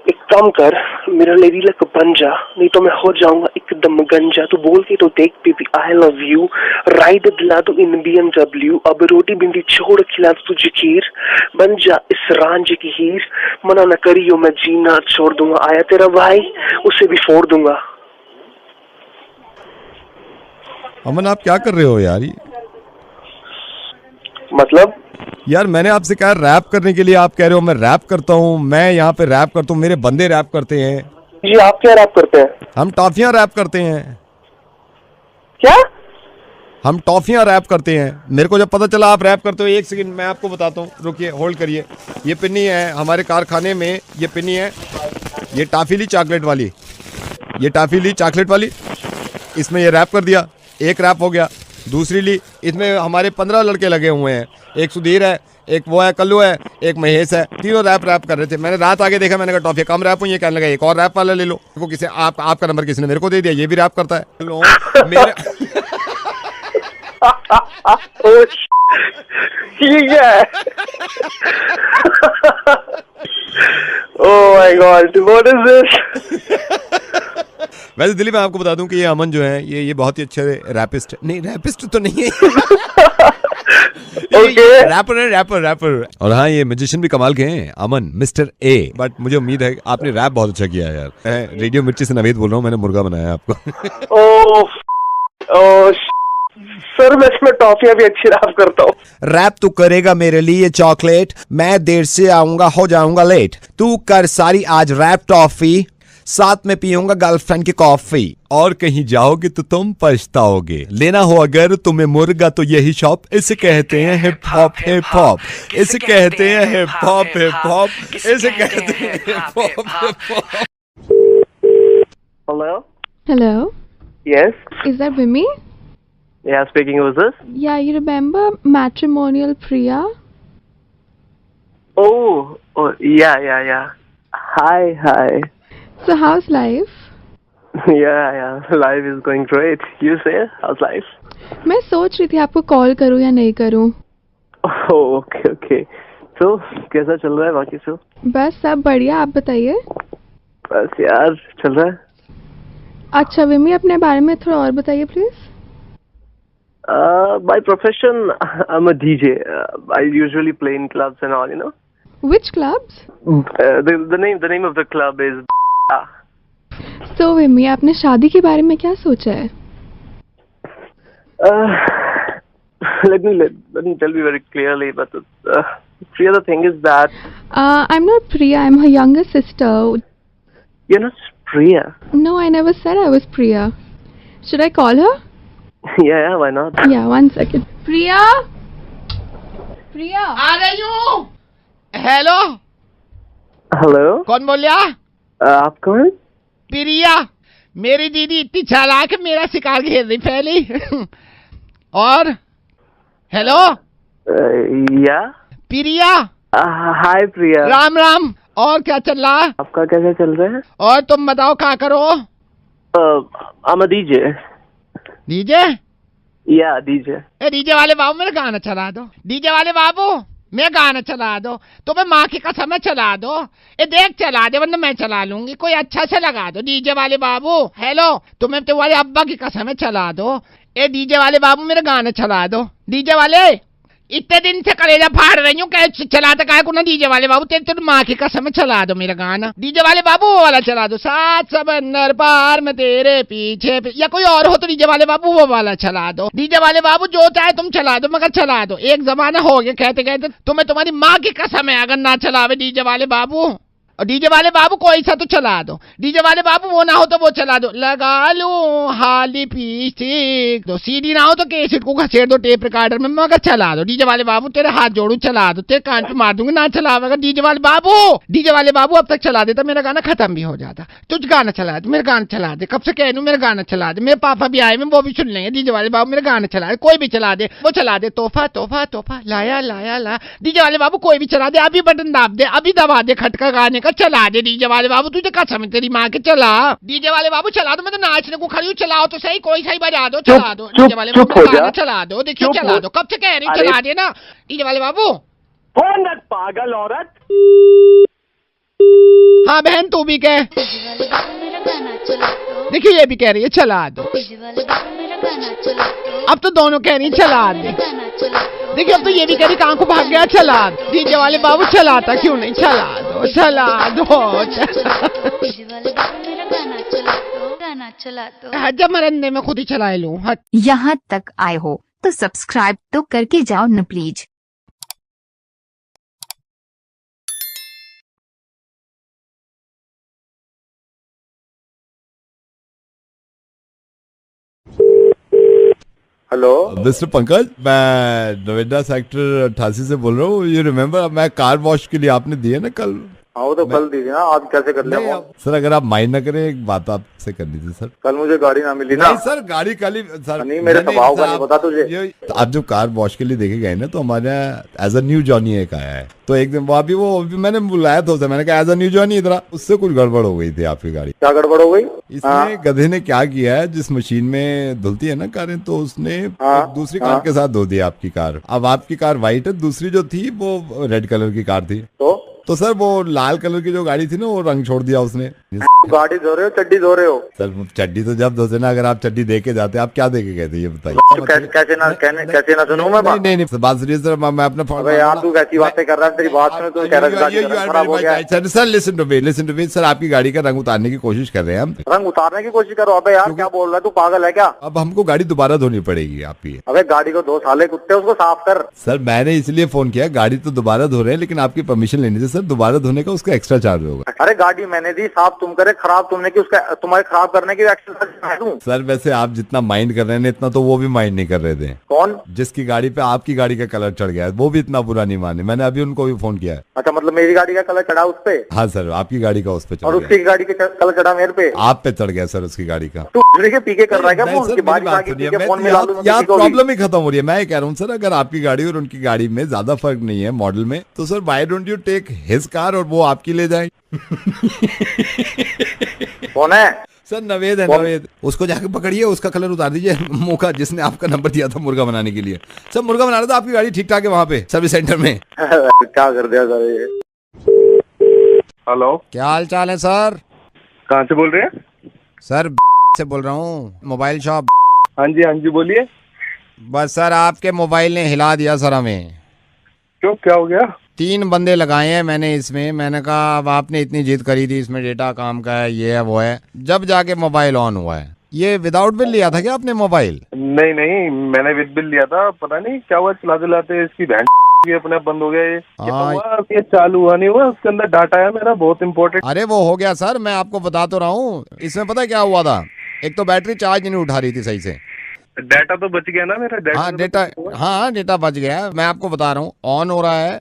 एक काम कर, मेरा लेडी लक बन जा, नहीं तो मैं हो जाऊंगा एकदम गंजा, तू बोल के तो देख baby I love you, ride दिला दो इन BMW, अब रोटी भिंडी छोड़ खिला दो तुझे खीर, बन जा इस रांझे की हीर, मना न करियो मैं जीना छोड़ दूंगा, आया तेरा भाई उसे भी फोड़ दूंगा। अमन, आप क्या कर रहे हो यार? मतलब यार मैंने आपसे कहा रैप करने के लिए, आप कह रहे हो मैं रैप करता हूँ, मैं यहाँ पे रैप करता हूँ, मेरे बंदे रैप करते हैं। जी आप क्या रैप करते हैं? हम टॉफियाँ रैप करते हैं। क्या? हम टॉफियाँ रैप करते हैं। मेरे को जब पता चला आप रैप करते हो, एक सेकंड मैं आपको बताता हूँ, रुकिए होल्ड करिए। ये पिन्नी है हमारे कारखाने में, ये पिन्नी है, ये टाफीली चॉकलेट वाली, ये टाफीली चॉकलेट वाली, इसमें ये रैप कर दिया, एक रैप हो गया। दूसरी ली, इसमें हमारे 15 लड़के लगे हुए हैं, एक सुधीर है, एक वो है कल्लू है, एक महेश है, तीनों रैप कर रहे थे। मैंने रात आगे देखा, मैंने कहा टॉफी कम रैप हुई, ये कहने लगा एक और रैप वाला ले लो। को किसी आपका नंबर किसी ने मेरे को दे दिया, ये भी रैप करता है। लो मेरे ठीक है। Oh my God, what is this? वैसे दिल्ली में आपको बता दूं कि ये अमन जो है ये बहुत ही अच्छे रैपिस्ट, नहीं रैपिस्ट तो नहीं है रैपर। और हाँ, ये म्यूजिशियन भी कमाल के हैं, अमन मिस्टर ए। बट मुझे उम्मीद है आपने रैप बहुत अच्छा किया यार। रेडियो मिर्ची से नवेद बोल रहा हूँ, मैंने मुर्गा बनाया आपको। ओह सर, मैं इसमें टॉफियां भी अच्छी रैप करता हूँ। रैप तू करेगा मेरे लिए चॉकलेट, मैं देर से आऊंगा हो जाऊंगा लेट, तू कर सारी आज रैप टॉफी, साथ में पीऊंगा गर्लफ्रेंड की कॉफी, और कहीं जाओगे तो तुम पछताओगे, लेना हो अगर तुम्हें मुर्गा तो यही शॉप, इसे कहते हैं हिप हॉप हिप हॉप, इसे कहते हैं हिप हॉप हिप हॉप, इसे कहते हैं hip hop hip hop. Hello? Hello? Yes? Is that Vimy? Yeah, speaking. Who's this? Yeah, you remember Matrimonial Priya? Oh, yeah. Hi. So how's life? Yeah. Life is going great. You say, how's life? मैं सोच रही थी आपको call करूं या नहीं करूं। Oh, okay. So, कैसा चल रहा है बाकी सब? बस सब बढ़िया, आप बताइए। बस यार चल रहा है। अच्छा विमी, अपने बारे में थोड़ा और बताइए please. By profession, I'm a DJ. I usually play in clubs and all, you know. Which clubs? The name of the club is. So विमी, आपने शादी के बारे में क्या सोचा है? Let me tell you very clearly, but Priya, the thing is that. I'm not Priya. I'm her younger sister. You're not Priya. No, I never said I was Priya. Should I call her? Yeah, why not? Yeah, one second. Priya? आ रही हूँ। Hello. Hello. कौन बोल रहा? आप कौन? प्रिया, मेरी दीदी इतनी चालाक है, मेरा शिकार घेर रही पहले। और हेलो। या प्रिया। हाय प्रिया। राम राम। और क्या चल रहा? आपका कैसा चल रहा है? और तुम बताओ क्या करो? I'm a DJ. डीजे? या डीजे। डीजे वाले बाबू मेरा गाना चला दो। डीजे वाले बाबू मैं गाना चला दो। तुम्हें माँ की कसम चला दो। देख चला दे, वरना मैं चला लूंगी। कोई अच्छा से लगा दो डीजे वाले बाबू। हेलो, तुम्हें तुम्हारे अब्बा की कसम चला दो। डीजे वाले बाबू मेरा गाना चला दो। डीजे वाले इतने दिन से कलेजा फाड़ रही हूँ, क्या चलाते काय को ना डीजे वाले बाबू, तेरे माँ की कसम चला दो मेरा गाना। डीजे वाले बाबू वो वाला चला दो, सात समंदर पार में तेरे पीछे, या कोई और हो तो डीजे वाले बाबू वो वाला चला दो। डीजे वाले बाबू जो चाहे तुम चला दो, मगर चला दो। एक जमाना हो गया कहते कहते तुम्हें तुम्हारी माँ की कसम है अगर ना चलावे डीजे वाले बाबू। और डीजे वाले बाबू कोई सा तो चला दो, डीजे वाले बाबू वो ना हो तो वो चला दो। लगा लूं हाली पीस्टिक, तो सीडी ना हो तो कैसेट को घसेट दो टेप रिकॉर्डर में, मगर चला दो। डीजे वाले बाबू तेरे हाथ जोड़ू चला दो, तेरे कान पे मार दूंगी ना चलावेगा डीजे वाले बाबू। डीजे वाले बाबू अब तक चला देता मेरा गाना खत्म भी हो जाता। तुझ गाना चला दे, मेरा गाना चला दे, कब से कह दूं मेरा गाना चला दे। मेरे पापा भी आए, वो भी सुन लेंगे। डीजे वाले बाबू मेरा गाना चला दे, कोई भी चला दे, वो चला दे। तोहफा तोहफा तोहफा लाया लाया ला, डीजे वाले बाबू कोई भी चला दे, अभी बटन दाब दे, अभी दबा दे खटका गाने का, चला दे डीजे वाले बाबू। तुझे कसम है तेरी माँ के, चला डीजे वाले बाबू चला दो। मैं तो नाचने को खड़ी हूँ, चलाओ तो सही, कोई सही बजा दो, चला दो डीजे वाले बाबू गाना चला दो। देखियो चला दो, कब से कह रही हूँ चला दे ना डीजे वाले बाबू। कौन है पागल औरत? हाँ बहन तू भी कह, देखियो ये भी कह रही है चला दो। अब तो दोनों कह रही चला दे, देखिए अब तो ये भी कह रही कहाँ को भाग गया, चला दो डीजे वाले बाबू। चलाता क्यों नहीं, चला दो चला दो, जब मरने में खुद ही चला लूं। यहाँ तक आए हो तो सब्सक्राइब तो करके जाओ न प्लीज। हेलो मिस्टर पंकज, मैं नोएडा सेक्टर 88 से बोल रहा हूँ। यू रिमेम्बर मैं कार वॉश के लिए आपने दिए ना कल? हाँ वो तो कल दीजिए ना, आज कैसे कर लिया? सर अगर आप माइंड ना करें, एक बात आपसे करनी थी सर। कल मुझे गाड़ी ना मिली ना। नहीं सर, गाड़ी कल ही सर नहीं, मेरे स्वभाव का नहीं पता तुझे। तो आप जब कार वॉश के लिए देखे गए ना, तो हमारे यहाँ एज अ न्यू जॉनी एक आया है। तो एक दिन वो अभी मैंने बुलाया था उसे, मैंने कहा एज अ न्यू जॉनी इधर, उससे कुछ गड़बड़ हो गई थी आपकी गाड़ी। क्या गड़बड़ हो गई? इसमें गधे ने क्या किया है, जिस मशीन में धुलती है ना कारें, तो उसने दूसरी कार के साथ धो दिया आपकी कार। अब आपकी कार व्हाइट है, दूसरी जो थी वो रेड कलर की कार थी। तो सर वो लाल कलर की जो गाड़ी थी ना, वो रंग छोड़ दिया उसने। गाड़ी धो रहे हो चड्डी धो रहे हो? सर चड्डी तो जब धोते ना, अगर आप चड्डी दे के जाते, आप क्या दे के गए थे ये बताइए। कैसे ना सुनूं मैं? नहीं बात सुनिए सर, मैं अपना यार तू कैसी बातें कर रहा है, तेरी बात सुनो तो कह रहा है। Sir listen to me sir, आपकी गाड़ी का रंग उतारने की कोशिश कर रहे हैं हम। रंग उतारने की कोशिश करो? अबे यार क्या बोल रहा है तू, पागल है क्या? अब हमको गाड़ी दोबारा धोनी पड़ेगी आपकी। अबे गाड़ी को धो साले कुत्ते, उसको साफ कर। सर मैंने इसलिए फोन किया, गाड़ी तो दोबारा धो रहे हैं, लेकिन आपकी परमिशन लेनी थी सर, दोबारा धोने का उसका एक्स्ट्रा चार्ज होगा। अरे गाड़ी मैंने दी, साफ तुम करे, खराब तुमने की, उसका तुम्हारे खराब करने की एक्स्ट्रा दूं? सर वैसे आप जितना माइंड कर रहे हैं इतना तो वो भी माइंड नहीं कर रहे थे। कौन? जिसकी गाड़ी पे आपकी गाड़ी का कलर चढ़ गया है, वो भी इतना बुरा नहीं माने। मैंने अभी उनको भी फोन किया है। अच्छा मतलब मेरी गाड़ी का कलर चढ़ा उस पे? हाँ सर, आपकी गाड़ी का उस पे चढ़ और उसकी गाड़ी का कलर चढ़ा मेरे पे? आप पे चढ़ गया सर उसकी गाड़ी का। तू पीके कर रहा है क्या? प्रॉब्लम ही खत्म हो रही है। मैं कह रहा हूँ सर, अगर आपकी गाड़ी और उनकी गाड़ी में ज्यादा फर्क नहीं है मॉडल में, तो sir why don't you take his car और वो आपकी ले जाए। कौन है? सर नवेद है, नवेद। उसको जाके पकड़िए, उसका कलर उतार दीजिए मुंह का, जिसने आपका नंबर दिया था मुर्गा बनाने के लिए। सर मुर्गा बना रहा था, आपकी गाड़ी ठीक ठाक है वहाँ पे सर्विस सेंटर में। क्या कर दिया सर ये? हेलो, क्या हाल चाल है सर? कहाँ से बोल रहे हैं? सर से बोल रहा हूँ, मोबाइल शॉप। हाँ जी बोलिए। बस सर आपके मोबाइल ने हिला दिया सर हमें। क्यों, क्या हो गया? 3 बंदे लगाए हैं मैंने इसमें। मैंने कहा अब आपने इतनी जिद करी थी, इसमें डेटा काम का है, ये है वो है, जब जाके मोबाइल ऑन हुआ है। ये विदाउट बिल लिया था क्या आपने मोबाइल? नहीं, मैंने विद बिल लिया था। पता नहीं क्या हुआ, चलाते इसकी बहन ये अपने बंद हो गया। ये चालू हुआ नहीं हुआ, उसके अंदर डाटा है मेरा बहुत इंपॉर्टेंट। अरे वो हो गया सर, मैं आपको बता तो रहा हूँ। इसमें पता है क्या हुआ था, एक तो बैटरी चार्ज नहीं उठा रही थी सही से। डाटा तो बच गया ना मेरा? डेटा बच गया। मैं आपको बता रहा हूँ, ऑन हो रहा है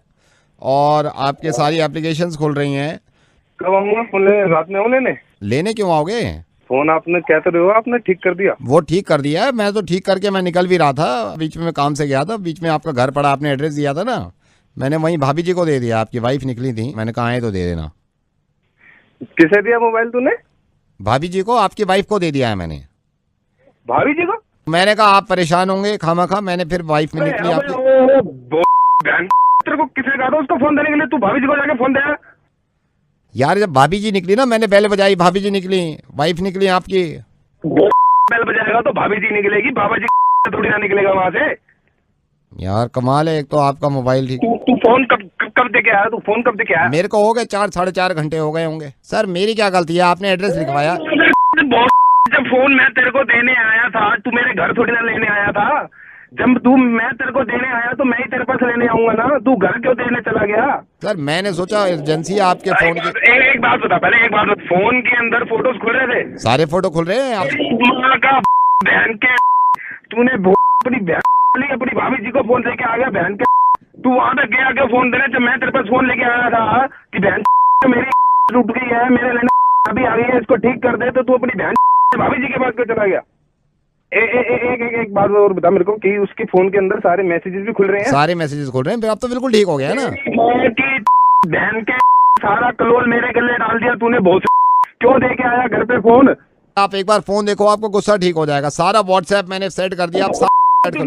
और आपके सारी एप्लीकेशंस खुल रही हैं। कब आऊंगा फोन लेने? रात में आऊँ लेने क्यों आओगे? फोन आपने कहते रहे हो आपने ठीक कर दिया? वो ठीक कर दिया है, मैं तो ठीक करके मैं निकल भी रहा था, बीच में काम से गया था, बीच में आपका घर पड़ा, आपने एड्रेस दिया था ना, मैंने वहीं भाभी जी को दे दिया। आपकी वाइफ निकली थी, मैंने कहा है तो दे देना। किसे दिया मोबाइल तूने? भाभी जी को, आपकी वाइफ को दे दिया है मैंने। भाभी जी को? मैंने कहा आप परेशान होंगे खामा, मैंने फिर वाइफ में निकली आपकी। तेरे को किसने कहा था उसको फोन देने के लिए? तू भाभी जी को जाके फोन दे यार। जब भाभी जी निकली ना, मैंने बेल बजाई, भाभी जी निकली, वाइफ निकली आपकी। बेल बजाएगा तो भाभी जी निकलेगी, बाबा जी थोड़ी ना निकलेगा वहां से। यार कमाल है, एक तो आपका मोबाइल ठीक। तू फोन कब दे के आया? तू फोन कब दे के आया? मेरे को हो गए 4-4.5 घंटे हो गए होंगे। सर मेरी क्या गलती है, आपने एड्रेस लिखवाया। जब फोन मैं तेरे को देने आया था, तू मेरे घर थोड़ी ना लेने आया था। जब मैं तेरे को देने आया तो मैं ही तेरे पास लेने आऊंगा ना। तू घर क्यों देने चला गया? सर मैंने सोचा एजेंसी आपके फोन की। एक बात बता, पहले एक बात बता, फोन के अंदर फोटोज खुल रहे थे? सारे फोटो खुल रहे हैं आप। माँ का बहन के, तूने अपनी बहन अपनी भाभी जी को फोन लेके आ गया बहन के। तू वहां तक गया क्या फोन देने? जब मैं तेरे पास फोन लेके आया था कि बहन मेरी टूट गई है, मेरे लेने अभी आ गई है, इसको ठीक कर दे, तो तू अपनी बहन भाभी जी के पास क्यों चला गया? एक बात और बता मेरे को कि उसके फोन के अंदर सारे मैसेजेस भी खुल रहे हैं? सारे मैसेजेस खुल रहे हैं, अब तो बिल्कुल ठीक हो गया ना। बहन के सारा कलोल मेरे गले डाल दिया तूने। बहुत क्यों दे के आया घर पे फोन? आप एक बार फोन देखो, आपको गुस्सा ठीक हो जाएगा। सारा व्हाट्सएप मैंने सेट कर दिया, आप सेट कर दिया।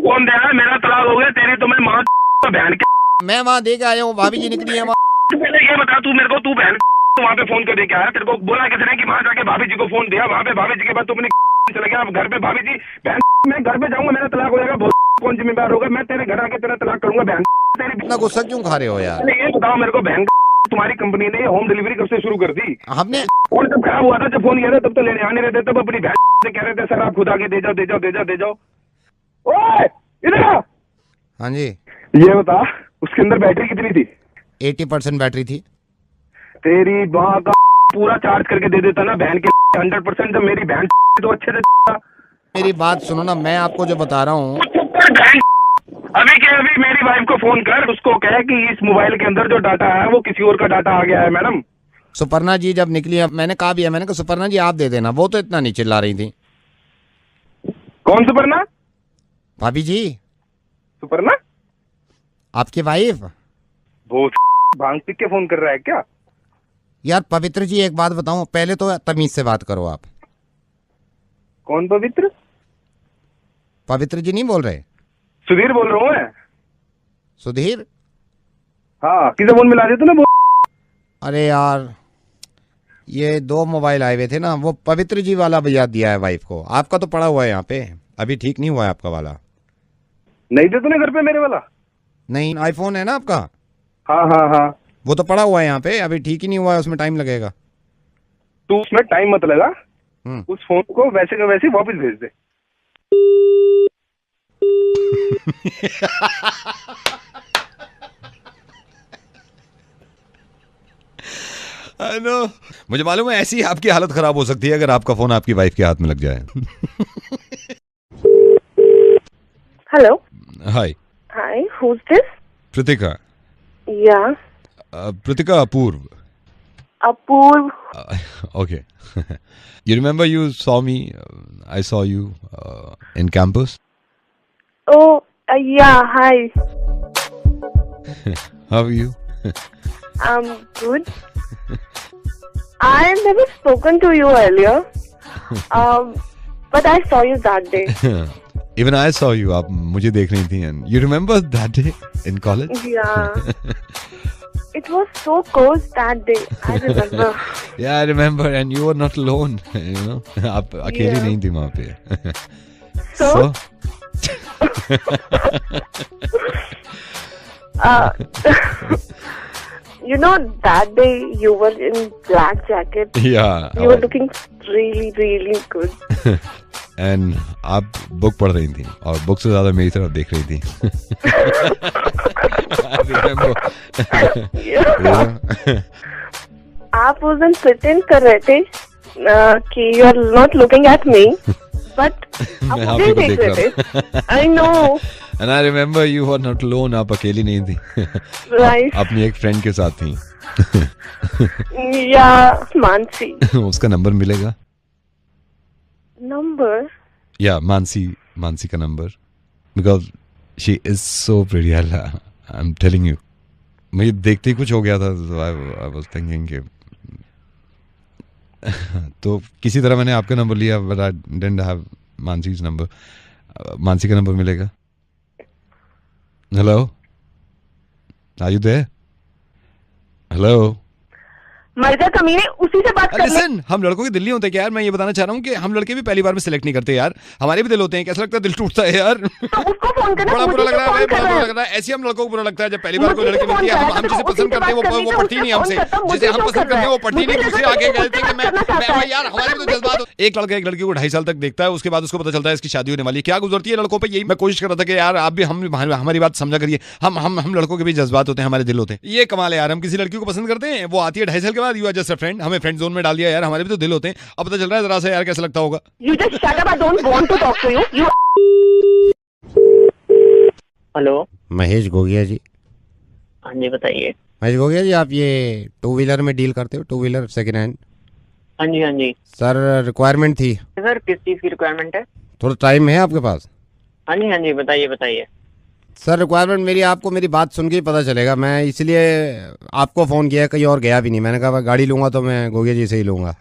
फोन दे, मेरा तलाक हो गया, तेरी तो मैं माँ बहन के। मैं वहाँ दे के आया हूँ, भाभी जी निकली है वहाँ। पहले ये बता तू मेरे को, तू बहन वहाँ पे फोन कर दे के आया? तेरे को बोला किसने कि वहाँ जाके भाभी जी को फोन दिया? वहाँ पे भाभी जी के बाद तू अपनी चला गया। अब घर पे भाभी जी बहन, मैं घर पे जाऊंगा मेरा तलाक हो जाएगा, कौन जिम्मेदार होगा? मैं तेरे घर आके तेरा तलाक करूंगा बहन। तेरी इतना गुस्सा क्यों खा रहे हो यार? ये बताओ मेरे को बहन, तुम्हारी कंपनी ने होम डिलीवरी कब से शुरू कर दी? हमने फोन जब खराब हुआ था, जब फोन किया था तब तो लेने आने रहते, तब अपनी बहन से कह रहे थे सर आप खुद आके दे जाओ दे जाओ दे जाओ दे जाओ। ओए इधर आ। हाँ जी। ये बता उसके अंदर बैटरी कितनी थी? 80% बैटरी थी। तेरी माँ का पूरा चार्ज करके दे देता ना बहन के 100%। जब मेरी बहन तो अच्छे से। मेरी बात सुनो ना, मैं आपको जो बता रहा हूँ, अभी के अभी मेरी वाइफ को फोन कर, उसको कह कि इस मोबाइल के अंदर जो डाटा है वो किसी और का डाटा आ गया है मैडम। सुपर्णा जी जब निकली, मैंने कहा भी है, मैंने कहा सुपर्णा जी आप दे देना, वो तो इतना नहीं चिल्ला रही थी। कौन सुपर्णा? भाभी जी। सुपर्णा आपकी वाइफ। वो भांग पी के फोन कर रहा है क्या? यार पवित्र जी एक बात बताऊं, पहले तो तमीज से बात करो आप। कौन पवित्र? पवित्र जी नहीं बोल रहे? सुधीर बोल रहा हूँ मैं। सुधीर? हाँ किसे फोन मिला दिया तूने? अरे यार ये 2 मोबाइल आए हुए थे ना, वो पवित्र जी वाला भैया दिया है वाइफ को। आपका तो पड़ा हुआ है यहाँ पे, अभी ठीक नहीं हुआ है आपका वाला। नहीं दे तूने घर पे मेरे वाला? नहीं, आईफोन है ना आपका? हाँ हाँ हाँ, वो तो पड़ा हुआ है यहाँ पे, अभी ठीक ही नहीं हुआ है, उसमें टाइम लगेगा। तू उसमें टाइम मत लगा, उस फोन को वैसे का वैसे वापस भेज दे। I know. मुझे मालूम है ऐसी आपकी हालत खराब हो सकती है अगर आपका फोन आपकी वाइफ के हाथ में लग जाए। Hello. Hi. Hi, who's this? Pritika. Yeah. Pritika Apurv. Apurv. Okay. You remember you saw me? I saw you in campus. Oh, yeah. Hi. How are you? I'm good. I never spoken to you earlier, but I saw you that day. Even I saw you. आप मुझे देख रही थी. And you remember that day in college? Yeah. It was so cold that day. I remember. Yeah, I remember. And you were not alone. You know, आप अकेली नहीं थी वहाँ पे. So? You know, that day you were in black jacket. Yeah. You were looking really, really good. And आप book पढ़ रही थी और बुक से ज्यादा मेरी तरफ देख रही थी. आप उस दिन प्रिटेंड कर रहे थे कि you are not looking at me, but आप मुझे देख रहे थे. I know. And I remember you were not alone. आप अकेली नहीं थी. Right. अपनी एक फ्रेंड के साथ थी. या मानसी. उसका नंबर मिलेगा? नंबर? Yeah, मानसी का number. Because she is so pretty. I'm telling you. मुझे देखते ही कुछ हो गया था. I was thinking कि तो किसी तरह मैंने आपका नंबर लिया, but I didn't have मानसी's number. Mansi का नंबर मिलेगा? Hello? Are you there? Hello? मर जा कमीने, उसी से बात कर ले। लिसन, हम लड़कों के दिल नहीं होते क्या यार? मैं ये बताना चाह रहा हूँ कि हम लड़के भी पहली बार में सिलेक्ट नहीं करते यार, हमारे भी दिल होते हैं। कैसा लगता है? दिल टूटता है यार। तो उसको फोन करना, बड़ा बुरा लग रहा है भाई, बड़ा बुरा लग है। रहा है। ऐसे हम लड़कों को बुरा लगता है जब पहली बार कोई लड़की मिलती है। हम जिसे पसंद करते हैं वो पढ़ती नहीं हमसे, जिसे हम पसंद करते हैं वो पढ़ती नहीं, दूसरे आगे कहते हैं कि मैं यार, हमारे भी तो जज्बात। एक लड़का एक लड़की को 2.5 साल तक देखता है, उसके बाद उसको पता चलता है इसकी शादी होने वाली है। क्या गुजरती है लड़कों पे, यही मैं कोशिश कर रहा था कि यार आप भी हमारी बात समझा करिए। हम लड़कों के भी जज्बात होते हैं, हमारे दिल होते हैं। ये कमाल है यार, हम किसी लड़की को पसंद करते हैं, वो आती है 2.5 साल के बाद, you are just a friend, हमें फ्रेंड जोन में डाल दिया यार। हमारे भी तो दिल होते हैं। अब पता चल रहा है जरा सा यार, कैसा लगता होगा। You just shut up, I don't want to talk to you. You... hello, Mahesh Gogia ji. हाँ जी बताइए। महेश गोगिया जी, आप ये 2 व्हीलर में डील करते हो? 2 व्हीलर सेकेंड हैंड? हाँ जी हाँ जी। सर रिक्वायरमेंट थी। सर किस चीज़ की रिक्वायरमेंट है? थोड़ा टाइम है आपके पास? हाँ जी बताइए बताइए। सर रिक्वायरमेंट मेरी, आपको मेरी बात सुन के ही पता चलेगा। मैं इसलिए आपको फ़ोन किया, कहीं और गया भी नहीं। मैंने कहा गाड़ी लूँगा तो मैं गोगिया जी से ही लूँगा।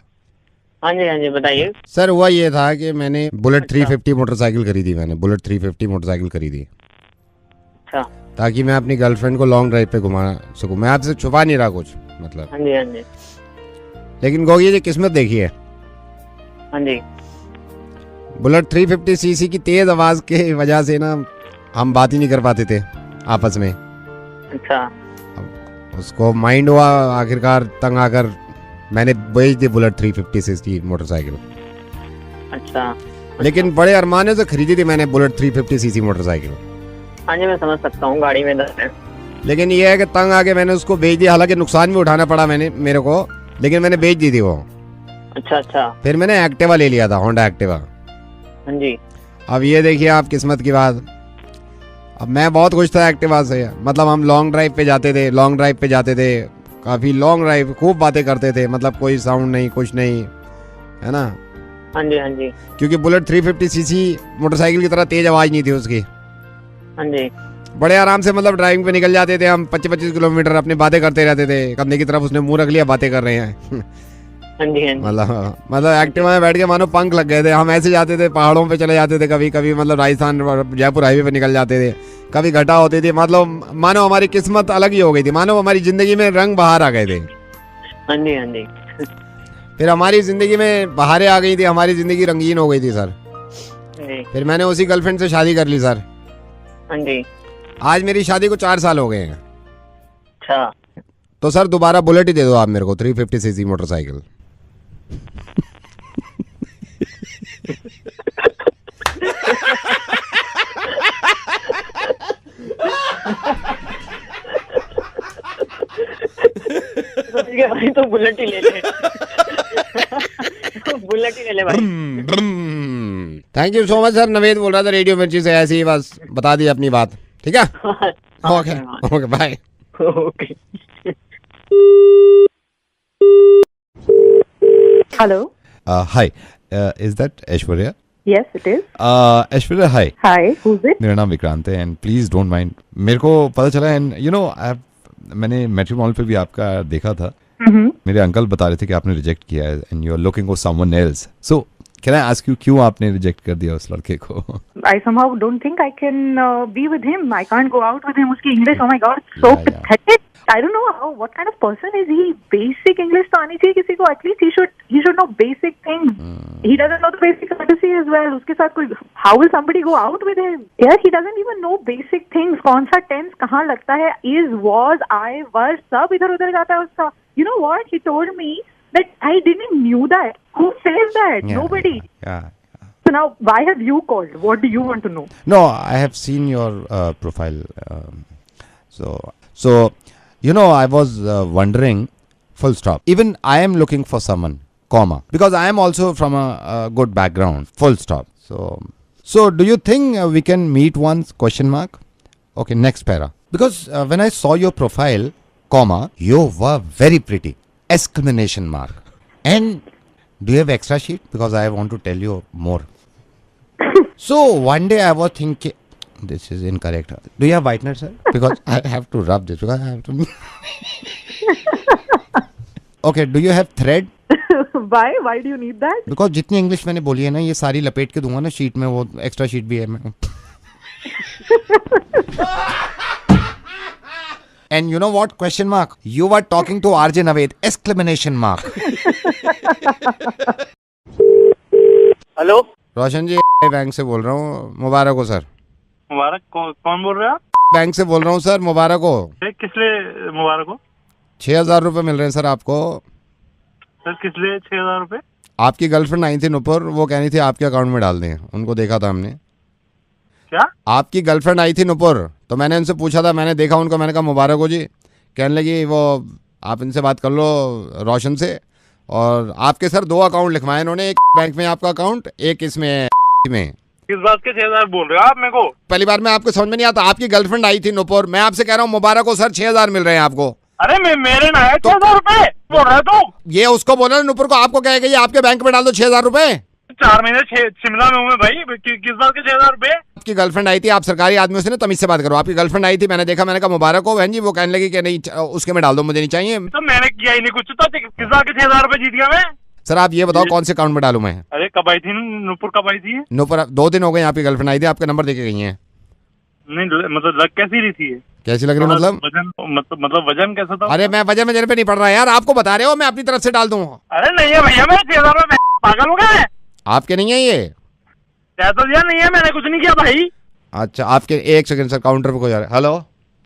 हाँ जी बताइए। सर हुआ ये था कि मैंने बुलेट 350 मोटरसाइकिल खरीदी। मैंने बुलेट 350 मोटरसाइकिल खरीदी। अच्छा। ताकि मैं अपनी गर्लफ्रेंड को लॉन्ग ड्राइव पे घुमा सकूँ। मैं आपसे छुपा नहीं रहा कुछ, मतलब। हाँ जी। लेकिन गोगिया जी किस्मत देखिए। हाँ जी। बुलेट 350 सीसी की तेज आवाज के वजह से ना हम बात ही नहीं कर पाते थे आपस में। अच्छा। उसको माइंड हुआ, आखिरकार तंग आकर मैंने बेच दी बुलेट 350 सीसी मोटरसाइकिल। अच्छा। लेकिन बड़े अरमाने से खरीदी थी मैंने बुलेट 350 सीसी मोटरसाइकिल। हाँ जी मैं समझ सकता हूँ, गाड़ी में दर्द है। लेकिन ये है कि तंग आके मैंने उसको बेच दिया। हालांकि नुकसान भी उठाना पड़ा मेरे को, लेकिन मैंने बेच दी थी वो। अच्छा। फिर मैंने एक्टिवा ले लिया था, होंडा एक्टिवा। हाँ जी। अब ये देखिए आप किस्मत की बात। अब मैं बहुत खुश था एक्टिवा से, मतलब हम लॉन्ग ड्राइव पे जाते थे, काफी लॉन्ग ड्राइव, खूब बातें करते थे, मतलब कोई साउंड नहीं, कुछ नहीं, है ना। हाँ जी। क्योंकि बुलेट 350 सीसी मोटरसाइकिल की तरह तेज आवाज नहीं थी उसकी। हाँ जी। बड़े आराम से मतलब ड्राइविंग पे निकल जाते थे हम, 25-25 किलोमीटर अपनी बातें करते रहते थे। कंधे की तरफ उसने मुंह रख लिया, बातें कर रहे हैं। हाँ जी। मतलब एक्टिवा में बैठ के मानो पंख लग गए थे। हम ऐसे जाते थे, पहाड़ों पे चले जाते थे, कभी मतलब राजस्थान जयपुर हाईवे पे निकल जाते थे, कभी घटा होती थी। मतलब मानो हमारी किस्मत अलग ही हो गई थी, मानो हमारी जिंदगी में रंग बहार आ गए थे। हाँ जी। फिर हमारी जिंदगी में बहारें आ गई थी, हमारी जिंदगी रंगीन हो गई थी सर। फिर मैंने उसी गर्लफ्रेंड से शादी कर ली सर। हाँ जी। आज मेरी शादी को 4 साल हो गए हैं। अच्छा। तो सर दोबारा बुलेट ही दे दो आप मेरे को, 350 सीसी मोटरसाइकिल। भाई तो बुलेट ही ले ले। बुलेट ही ले ले भाई। Thank you so much sir. Naved बोल रहा था रेडियो मिर्ची से, ऐसे ही बस बता दी अपनी बात। ठीक है, okay bye. Okay. Hello. Hi. Is that Aishwarya? Yes, it is. Aishwarya, hi. Hi. Who's it? मेरा नाम विक्रांत है and please don't mind. मेरे को पता चला and you know मैंने मैट्रिमोनियल पे भी आपका देखा था। मेरे अंकल बता रहे थे कि आपने रिजेक्ट किया है and you are looking for someone else. So can I ask you क्यों आपने रिजेक्ट कर दिया उस लड़के को? I somehow don't think I can be with him. I can't go out with him. उसकी English, oh my God, so pathetic. I don't know what kind of person is he. Basic English तो आनी चाहिए किसी को. At least he should know basic things. He doesn't know the basic courtesy as well. उसके साथ कोई, how will somebody go out with him? Yeah, he doesn't even know basic things. कौन सा tense कहाँ लगता है? Is, was, I, was, सब इधर उधर जाता है उसका. You know what? He told me that I didn't knew that. Who says that? Yeah, Nobody. Yeah. So now, why have you called? What do you want to know? No, I have seen your profile. So you know, I was wondering, full stop. Even I am looking for someone, comma, because I am also from a good background, full stop. So do you think we can meet once, question mark? Okay, next para. Because when I saw your profile, comma, you were very pretty, exclamation mark. And do you have extra sheet? Because I want to tell you more. So one day I was thinking, this is incorrect. Do you have whitener, sir? Because I have to rub this. Because I have to. Okay. Do you have thread? Why? Why do you need that? Because जितनी English मैंने बोली है ना, ये सारी लपेट के दूंगा ना शीट में, वो एक्स्ट्रा शीट भी है मैं। And you know what? Question mark. You were talking to RJ Naved. Exclamation mark. Hello Roshan ji bank से बोल रहा हूँ, मुबारक हो सर। मुबारक कौन बोल रहे हो आप? बैंक से बोल रहा हूँ सर, मुबारक हो। किस लिए मुबारक हो? 6,000 रुपए मिल रहे हैं सर आपको। सर किस लिए 6,000 रुपए? आपकी गर्लफ्रेंड आई थी नुपुर, वो कहनी थी आपके अकाउंट में डाल दें, उनको देखा था हमने। क्या? आपकी गर्लफ्रेंड आई थी नुपुर, तो मैंने उनसे पूछा था, मैंने देखा उनको, मैंने कहा मुबारक हो जी। कहने लगी वो आप इनसे बात कर लो रोशन से, और आपके सर 2 अकाउंट लिखवाए इन्होंने, एक बैंक में आपका अकाउंट, एक इसमें में। किस बात के 6,000 बोल रहे हो आप मेरे को? पहली बार में आपको समझ में नहीं आता, आपकी गर्लफ्रेंड आई थी नुपुर, मैं आपसे कह रहा हूँ मुबारक हो सर, 6,000 मिल रहे हैं आपको। अरे मेरे ना है 6,000 रुपए बोल रहे हो? ये उसको बोला नुपुर को, आपको कहेगा ये आपके बैंक में डाल दो 6,000 रुपए। 4 महीने शिमला में हूँ मैं भाई, किस बात के 6,000 रुपए? आपकी गर्लफ्रेंड आई थी, आप सरकारी आदमियों से ना तमीज से बात करो। आपकी गर्लफ्रेंड आई थी, मैंने देखा, मैंने कहा मुबारक हो बहन जी, वो कहने लगी कि नहीं उसके में डाल दो, मुझे नहीं चाहिए। तो मैंने किया ही नहीं कुछ, तो किस बात के 6,000 रुपए जीत गया मैं? सर आप ये बताओ कौन से अकाउंट में डालूं मैं? अरे कब आई थी नुपुर, कब आई थी? नुपुर 2 दिन हो गए आपकी गर्लफ्रेंड आई थी, आपका नंबर देके गई है। नहीं मतलब लग कैसी रही थी? कैसी लग रही मतलब? मतलब वजन कैसा था? अरे मैं वजन में पे नहीं पड़ रहा यार, आपको बता रहे हो, मैं अपनी तरफ से डाल दूं। अरे नहीं है भैया, मैं 6,000 रुपए पागल हो गया? आपके नहीं है ये? तो दिया नहीं है, मैंने कुछ नहीं किया भाई। अच्छा आपके, 1 सेकंड सर, काउंटर पे कोई आ रहा है। हेलो,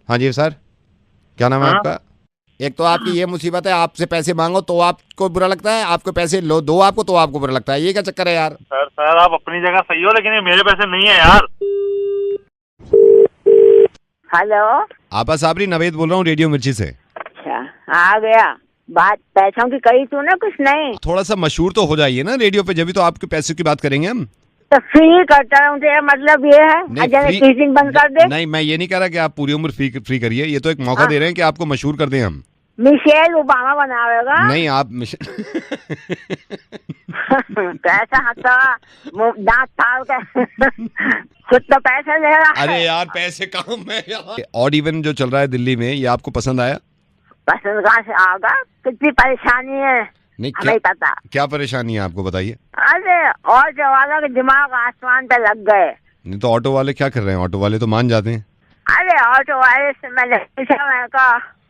हाँ जी सर, क्या नाम है आपका? एक तो आपकी ये मुसीबत है, आपसे पैसे मांगो तो आपको बुरा लगता है, आपको पैसे लो दो आपको तो आपको बुरा लगता है, ये क्या चक्कर है यार? सर आप अपनी जगह सही हो, लेकिन ये मेरे पैसे नहीं है यार। हेलो, आपा साबरी, नवेद बोल रहा हूँ रेडियो मिर्ची से। अच्छा आ गया, बात पैसों की कही तू ना, कुछ नहीं। थोड़ा सा मशहूर तो हो जाइए ना रेडियो पे, जब भी तो आपके पैसे की बात करेंगे हम। तो फ्री करता रहूं, तेरा मतलब ये है टीचिंग बंद कर दे? नहीं, मैं ये नहीं कह रहा कि आप पूरी उम्र फ्री करिए, ये तो एक मौका दे रहे हैं कि आपको मशहूर कर दें हम। मिशेल ओबामा बनावेगा? नहीं आप पैसा हटा दांत फाड़ के खुद तो पैसे ले रहा है। अरे यार पैसे कहाँ में यार। ऑड इवन जो चल रहा है दिल्ली में, ये आपको पसंद आया? पसंद कहाँ से आगा, कितनी परेशानी है नहीं हमें पता। क्या परेशानी है आपको बताइए? अरे और जो वालों के दिमाग आसमान पे लग गए। नहीं तो ऑटो वाले क्या कर रहे हैं? ऑटो वाले तो मान जाते हैं। अरे ऑटो वाले से मैंने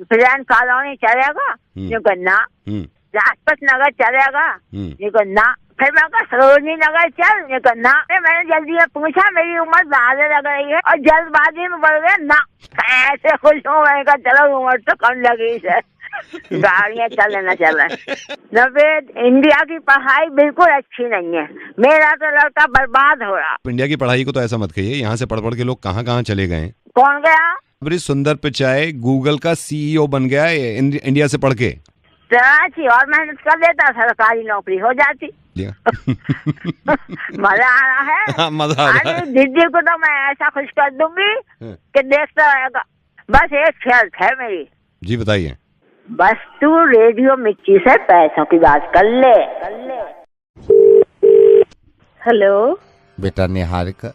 प्लान कॉलोनी चलेगा, ये करना लाजपत नगर चलेगा, ये करना, फिर मैं कहा सरोजनी नगर चल, ये करना। मैंने जल्दी में पूछा, मेरी उम्र ज्यादा लग रही है और जल्दबाजी में बढ़ गया ना, ऐसे खुश हूँ। मैंने कहा चलो उम्र तो कम लगी है, गाड़ियाँ चल रहे। नवेद, इंडिया की पढ़ाई बिल्कुल अच्छी नहीं है, मेरा तो लड़का बर्बाद हो रहा। इंडिया की पढ़ाई को तो ऐसा मत कहिए, यहाँ से पढ़ के लोग कहाँ कहाँ चले गए। कौन गया? अरे सुंदर पिचाई गूगल का CEO बन गया है इंडिया से पढ़ के। कराची और मेहनत कर लेता, सरकारी नौकरी हो जाती। मजा आ रहा है? हाँ, मजा आ रहा है। दीदी को तो मैं ऐसा खुश कर दूंगी कि देखता रहेगा। बस एक शर्त है मेरी। जी बताइए। बस तू रेडियो मिर्ची से पैसों की बात कर ले। हेलो बेटा निहारिका।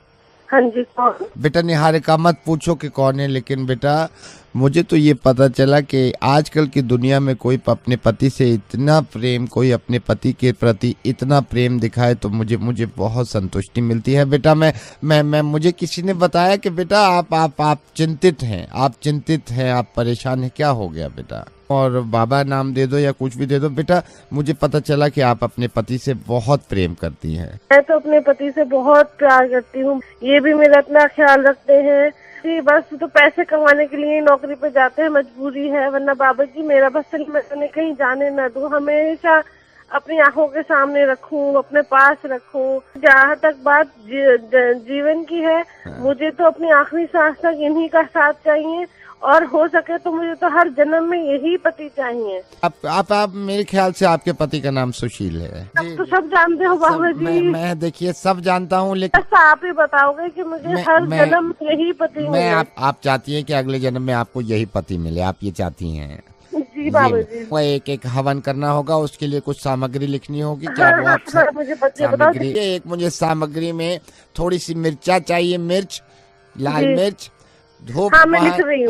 हाँ जी कौन? बेटा निहारिका मत पूछो कि कौन है, लेकिन बेटा मुझे तो ये पता चला कि आजकल की दुनिया में कोई अपने पति से इतना प्रेम, कोई अपने पति के प्रति इतना प्रेम दिखाए तो मुझे बहुत संतुष्टि मिलती है। बेटा मैं मुझे किसी ने बताया कि बेटा आप चिंतित हैं, आप परेशान हैं, क्या हो गया बेटा? और बाबा नाम दे दो या कुछ भी दे दो, बेटा मुझे पता चला कि आप अपने पति से बहुत प्रेम करती हैं। मैं तो अपने पति से बहुत प्यार करती हूँ, ये भी मेरा इतना ख्याल रखते हैं कि बस तो पैसे कमाने के लिए नौकरी पे जाते हैं, मजबूरी है, वरना बाबा जी मेरा बस मैं उन्हें कहीं जाने न दूँ, हमेशा अपनी आंखों के सामने रखूं, अपने पास रखूं। जहाँ तक बात जीवन की है, मुझे तो अपनी आखिरी सांस तक इन्हीं का साथ चाहिए, और हो सके तो मुझे तो हर जन्म में यही पति चाहिए। आप मेरे ख्याल से आपके पति का नाम सुशील है। अब तो सब जानते हो बाबा जी। मैं देखिए सब जानता हूँ, लेकिन आप ही बताओगे कि मुझे हर जन्म में यही पति मिले। आप चाहती हैं कि अगले जन्म में आपको यही पति मिले, आप ये चाहती हैं? जी बाबा जी। वो एक हवन करना होगा, उसके लिए कुछ सामग्री लिखनी होगी। क्या वो आप मुझे सामग्री? एक मुझे सामग्री में थोड़ी सी मिर्चा चाहिए, मिर्च, लाल मिर्च, धूप।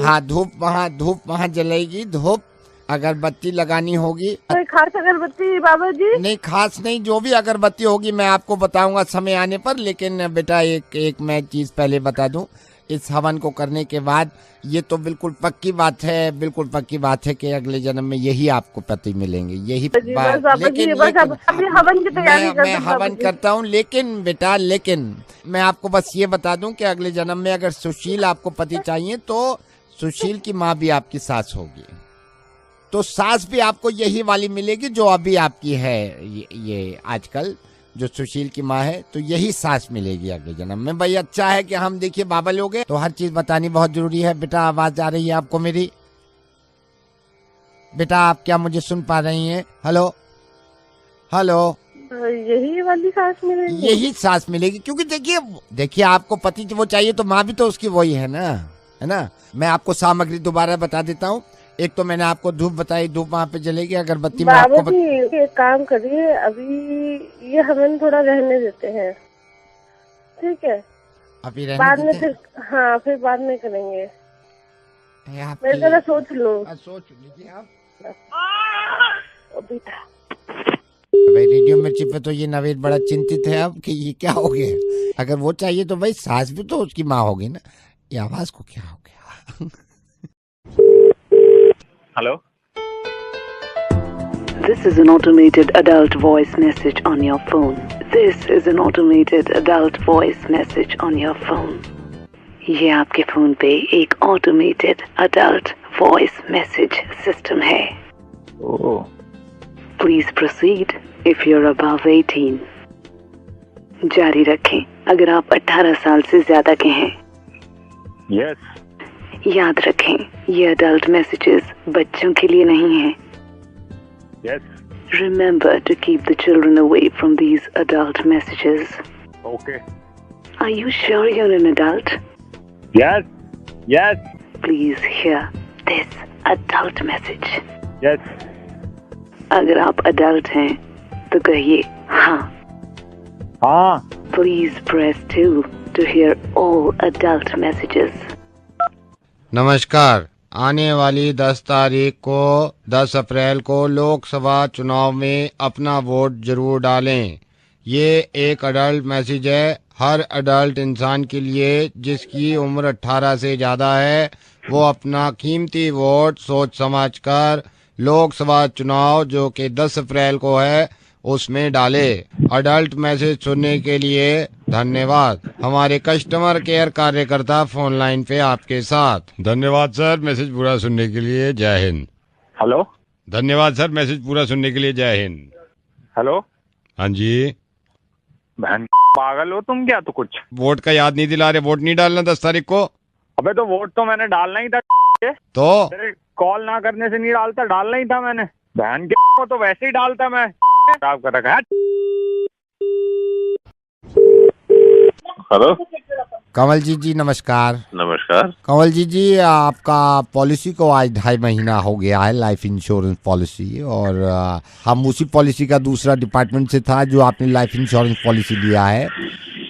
हाँ धूप वहाँ जलेगी, धूप अगरबत्ती लगानी होगी। कोई खास अगरबत्ती बाबा जी? नहीं खास नहीं, जो भी अगरबत्ती होगी मैं आपको बताऊंगा समय आने पर। लेकिन बेटा एक मैं चीज पहले बता दूं इस हवन को करने के बाद ये तो बिल्कुल पक्की बात है, बिल्कुल पक्की बात है कि अगले जन्म में यही आपको पति मिलेंगे, यही बात। लेकिन हवन की तैयारी मैं हवन करता हूँ, लेकिन बेटा लेकिन मैं आपको बस ये बता दूं कि अगले जन्म में अगर सुशील आपको पति चाहिए तो सुशील की माँ भी आपकी सास होगी, तो सास भी आपको यही वाली मिलेगी जो अभी आपकी है, ये आजकल जो सुशील की माँ है, तो यही सास मिलेगी अगले जन्म में। भाई अच्छा है कि हम देखिए बाबा लोग हैं तो हर चीज बतानी बहुत जरूरी है। बेटा आवाज आ रही है आपको मेरी? बेटा आप क्या मुझे सुन पा रही हैं? हेलो हेलो, यही वाली सास मिलेगी? यही सास मिलेगी, क्योंकि देखिए आपको पति वो चाहिए तो माँ भी तो उसकी वही है ना। मैं आपको सामग्री दोबारा बता देता हूँ। एक तो मैंने आपको धूप बताई, धूप वहाँ पे जलेगी, अगरबत्ती में आपको एक काम करिए, अभी ये हवन थोड़ा रहने देते हैं, ठीक है? अभी बाद में फिर, हाँ फिर बाद में करेंगे। मैं जरा सोच लूँ। सोच लीजिए आप। भाई रेडियो मिर्ची पे तो ये नवेद बड़ा चिंतित है अब कि ये क्या हो गया। अगर वो चाहिए तो भाई सास भी तो उसकी माँ होगी ना। ये आवाज को क्या हो गया? Hello? This is an automated adult voice message on your phone. This is an automated adult voice message on your phone. ये आपके फोन पे एक automated adult voice message system है. Oh. Please proceed if you're above 18. जारी रखें अगर आप 18 साल से ज्यादा के हैं. Yes. याद रखें ये अडल्ट मैसेजेस बच्चों के लिए नहीं हैं. Yes. Remember to keep the children away from these adult messages. Okay. Are you sure you're an adult? Yes. Yes. Please hear this adult message. Yes. अगर आप अडल्ट हैं तो कहिए हाँ. हाँ. Please press 2 to hear all adult messages. नमस्कार, आने वाली 10 तारीख को 10 अप्रैल को लोकसभा चुनाव में अपना वोट जरूर डालें। ये एक अडल्ट मैसेज है हर अडल्ट इंसान के लिए जिसकी उम्र 18 से ज़्यादा है। वो अपना कीमती वोट सोच समझ कर लोकसभा चुनाव जो कि 10 अप्रैल को है उसमें डाले। अडल्ट मैसेज सुनने के लिए धन्यवाद। हमारे कस्टमर केयर कार्यकर्ता फोन लाइन पे आपके साथ। धन्यवाद सर मैसेज पूरा सुनने के लिए, जय हिंद। हेलो। धन्यवाद सर मैसेज पूरा सुनने के लिए, जय हिंद। हेलो। हाँ जी। बहन पागल हो तुम क्या? तो कुछ वोट का याद नहीं दिला रहे? वोट नहीं डालना 10 तारीख को? अबे तो वोट तो मैंने डालना ही था तो तेरे कॉल ना करने से नहीं डालता, डालना ही था मैंने। बहन के को तो वैसे ही डालता मैं। खराब कर रखा है। हेलो कंवल जी नमस्कार। नमस्कार कंवल जी आपका पॉलिसी को आज 2.5 महीना हो गया है, लाइफ इंश्योरेंस पॉलिसी, और हम उसी पॉलिसी का दूसरा डिपार्टमेंट से था जो आपने लाइफ इंश्योरेंस पॉलिसी लिया है।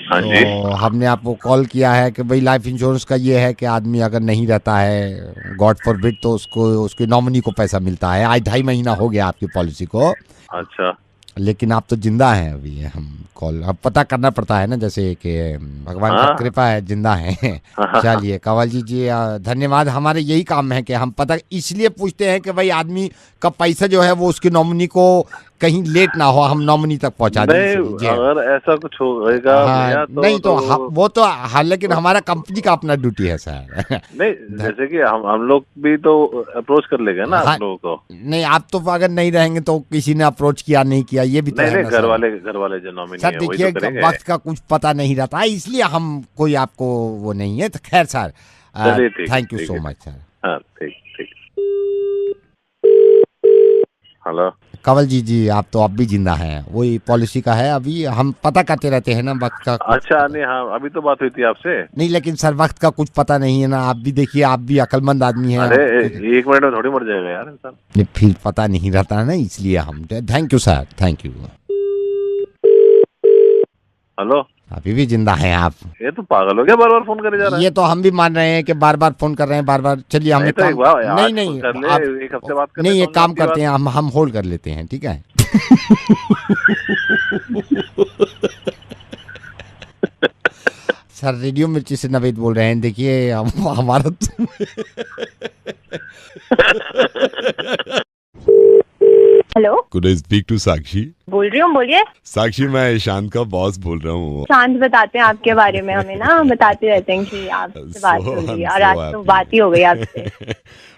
हाँ जी। तो हमने आपको कॉल किया है कि भाई लाइफ इंश्योरेंस का ये है कि आदमी अगर नहीं रहता है गॉड फॉरबिड तो उसको उसके नॉमिनी को पैसा मिलता है। आज 2.5 महीना हो गया आपकी पॉलिसी को। अच्छा। लेकिन आप तो जिंदा हैं अभी। हम कॉल अब पता करना पड़ता है ना, जैसे कि भगवान का कृपा है जिंदा है। चलिए कंवल जी धन्यवाद। हमारे यही काम है कि हम पता इसलिए पूछते हैं कि भाई आदमी का पैसा जो है वो उसके नॉमिनी को कहीं लेट ना हो, हम नॉमिनी तक पहुंचा दें। अगर ऐसा कुछ होगा तो नहीं तो वो तो हाँ, लेकिन हमारा कंपनी का अपना ड्यूटी है सर। नहीं जैसे कि हम लोग भी तो अप्रोच कर लेंगे ना आप लोगों को। नहीं आप तो अगर नहीं रहेंगे तो किसी ने अप्रोच किया नहीं किया ये भी तो है। घर वाले जो नॉमिनी सर देखिए वक्त का कुछ पता नहीं रहता है, इसलिए हम कोई आपको वो नहीं है। तो खैर sir thank you so much sir. हाँ ठीक ठीक। हेलो कंवल जी आप तो अब भी जिंदा हैं, वही पॉलिसी का है। अभी हम पता करते रहते हैं ना वक्त का। अच्छा नहीं हाँ अभी तो बात हुई थी आपसे। नहीं लेकिन सर वक्त का कुछ पता नहीं है ना। आप भी देखिए आप भी अक्लमंद आदमी हैं। अरे 1 मिनट में थोड़ी मर जाएगा यार इंसान। फिर पता नहीं रहता है ना, इसलिए हम thank you sir thank you. Hello अभी भी जिंदा हैं आप? ये तो पागल हो गया, बार बार फोन करे जा रहा है। ये तो हम भी मान रहे हैं कि बार बार फोन कर रहे हैं बार बार। चलिए हम नहीं एक हफ्ते बाद नहीं एक काम करते हैं हम होल्ड कर लेते हैं, ठीक है? सर रेडियो मिर्ची से नवेद बोल रहे हैं। देखिए हमारा hello, Could I speak to साक्षी? बोल रही हूँ, बोलिए। साक्षी, मैं ईशान का बॉस बोल रहा हूँ। शांत बताते हैं आपके बारे में हमें ना, बताते रहते हैं कि आपसे बात हो रही है और आज तो बात ही हो गई आपसे।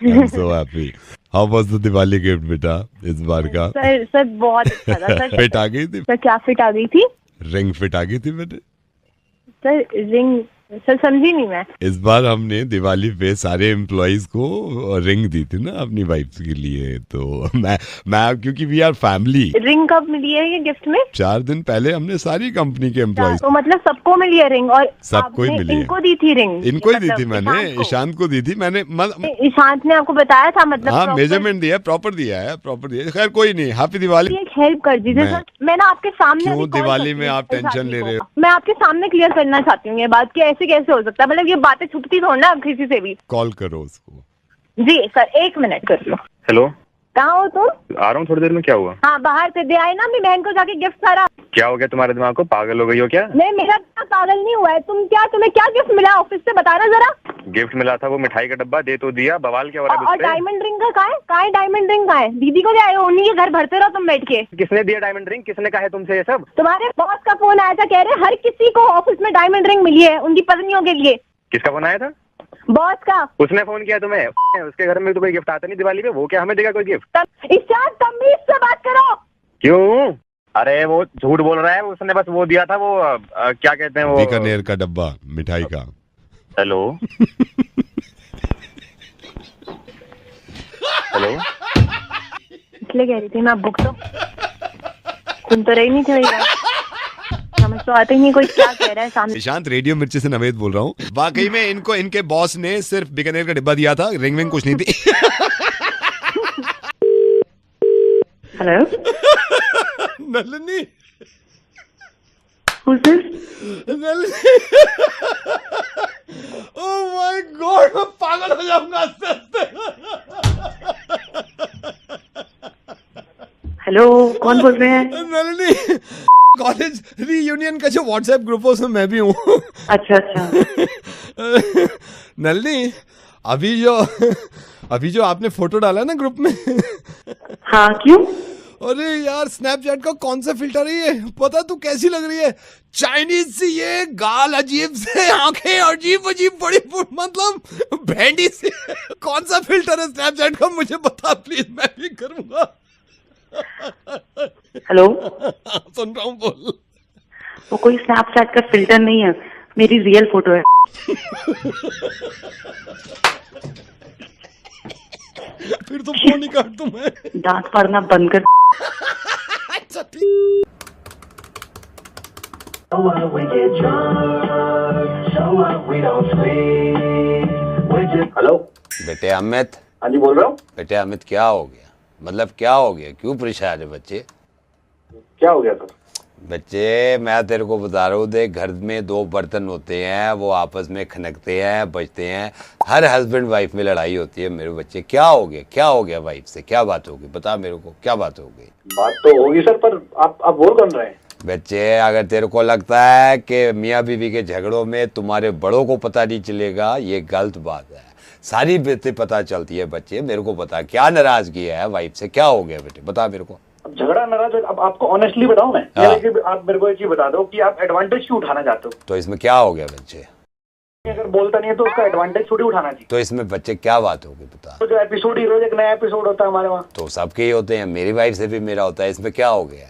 I'm so happy. How was the Diwali gift बेटा इस बार का? सर बहुत अच्छा था सर। फिट आ गई थी? सर क्या फिट आ गई थी? रिंग फिट आ गई थी बेटे? सर रिंग, सर समझी नहीं मैं। इस बार हमने दिवाली पे सारे एम्प्लॉइज को रिंग दी थी ना अपनी वाइफ के लिए, तो मैं क्योंकि वी आर फैमिली। रिंग कब मिली है ये गिफ्ट में? 4 दिन पहले हमने सारी कंपनी के एम्प्लॉइज, तो मतलब सबको मिली है रिंग? और सबको ही मिली है। इनको दी थी रिंग? इनको ही दी थी मैंने, ईशांत को दी थी मैंने। ईशांत ने आपको बताया था? मतलब हाँ, मेजरमेंट दिया, प्रॉपर दिया है। खैर कोई नहीं, हैप्पी दिवाली। एक हेल्प कर दीजिए सर, मैं ना आपके सामने। क्यों दिवाली में आप टेंशन ले रहे हो? मैं आपके सामने क्लियर करना चाहती हूँ ये बात कि ऐसे कैसे हो सकता है, मतलब ये बातें छुपती थोड़ी ना किसी से भी। कॉल करो उसको। जी सर, 1 मिनट कर लो। हेलो, कहाँ हो तुम? आ रहा हूँ थोड़ी देर में। क्या हुआ? हाँ, बाहर से दे आए ना अपनी बहन को जाके गिफ्ट सारा। क्या हो गया तुम्हारे दिमाग को? पागल हो गई हो क्या? नहीं, मेरा पागल नहीं हुआ है। तुम्हें क्या गिफ्ट मिला ऑफिस से, बताना जरा। गिफ्ट मिला था वो मिठाई का डब्बा, दे तो दिया, बवाल क्या हो रहा है? और डायमंड रिंग का कहाँ है? डायमंड रिंग कहाँ है? दीदी को ले आए हो, उन्हीं के घर भरते रहो तुम बैठ के। किसने दिया डायमंड रिंग? किसने कहा है तुमसे ये सब? तुम्हारे बॉस का फोन आया था, कह रहे हर किसी को ऑफिस में डायमंड रिंग मिली है उनकी पत्नियों के लिए। किसका फोन आया था? बॉस का। उसने फोन किया तुम्हें? उसके घर में तो कोई गिफ्ट आता नहीं दिवाली पे, वो क्या हमें देगा कोई गिफ्ट? ईशान, तमीज से बात करो। क्यों? अरे वो झूठ बोल रहा है, उसने बस वो दिया था, वो क्या कहते हैं वो, बीकानेर का डब्बा मिठाई का। हेलो हेलो, इसलिए कह रही थी मैं बुक तो सुन तो रही नहीं थी, समझ तो आते ही नहीं कोई क्या कह रहा है सामने। ईशांत, रेडियो मिर्ची से नवेद बोल रहा हूँ। वाकई में इनको इनके बॉस ने सिर्फ बीकानेर का डिब्बा दिया था, रिंग विंग कुछ नहीं थी। Hello Nalini, Who's this? Nalini, oh my God, मैं पागल हो जाऊंगा आस्ते आस्ते। हेलो, कौन बोल रहे हैं? नलिनी, कॉलेज रीयूनियन का जो व्हाट्सएप ग्रुप है उसमें मैं भी हूँ। अच्छा अच्छा। नलिनी, अभी जो आपने फोटो डाला है ना ग्रुप में। हाँ, क्यों? अरे यार, स्नैपचैट का कौन सा फिल्टर है ये? पता तू कैसी लग रही है? चाइनीज सी, ये गाल अजीब से, आंखें अजीब अजीब बड़ी, मतलब भेंडी सी। कौन सा फिल्टर है स्नैपचैट का, मुझे बता प्लीज, मैं भी करूंगा। हेलो, सुन रहा हूँ, बोल। वो कोई स्नैपचैट का फिल्टर नहीं है, मेरी रियल फोटो है। फिर तो फोन ही काट दूं मैं। दांत फाड़ना बंद कर। अच्छा ठीक। हेलो बेटे अमित। हाँ जी, बोल रहा हूँ। बेटे अमित, क्या हो गया? मतलब क्या हो गया? क्यों परेशान है बच्चे? क्या हो गया सर? बच्चे मैं तेरे को बता रहा हूँ, देख, घर में 2 बर्तन होते हैं, वो आपस में खनकते हैं, बजते हैं, हर हस्बैंड वाइफ में लड़ाई होती है। मेरे बच्चे क्या हो गया? क्या हो गया वाइफ से? क्या बात होगी? बता मेरे को, क्या बात हो गई? बात तो होगी सर, पर आप बोल कौन रहे हैं? बच्चे, अगर तेरे को लगता है कि मियाँ बीवी के झगड़ों में तुम्हारे बड़ों को पता नहीं चलेगा, ये गलत बात है। सारी बातें पता चलती है बच्चे। मेरे को बता, क्या नाराजगी है वाइफ से? क्या हो गया बेटे, बता मेरे को। झगड़ा नाराज, अब आपको ऑनेस्टली बताऊं मैं, आप मेरे को एक चीज बता दो कि आप एडवांटेज क्यों उठाना चाहते हो? तो इसमें क्या हो गया बच्चे? अगर बोलता नहीं है तो उसका एडवांटेज थोड़ी उठाना चाहिए। तो इसमें बच्चे क्या बात होगी बता। तो जो एपिसोड ही रोज एक नया एपिसोड होता है हमारे वहाँ। तो सबके ही होते हैं, मेरी वाइफ से भी मेरा होता है, इसमें क्या हो गया?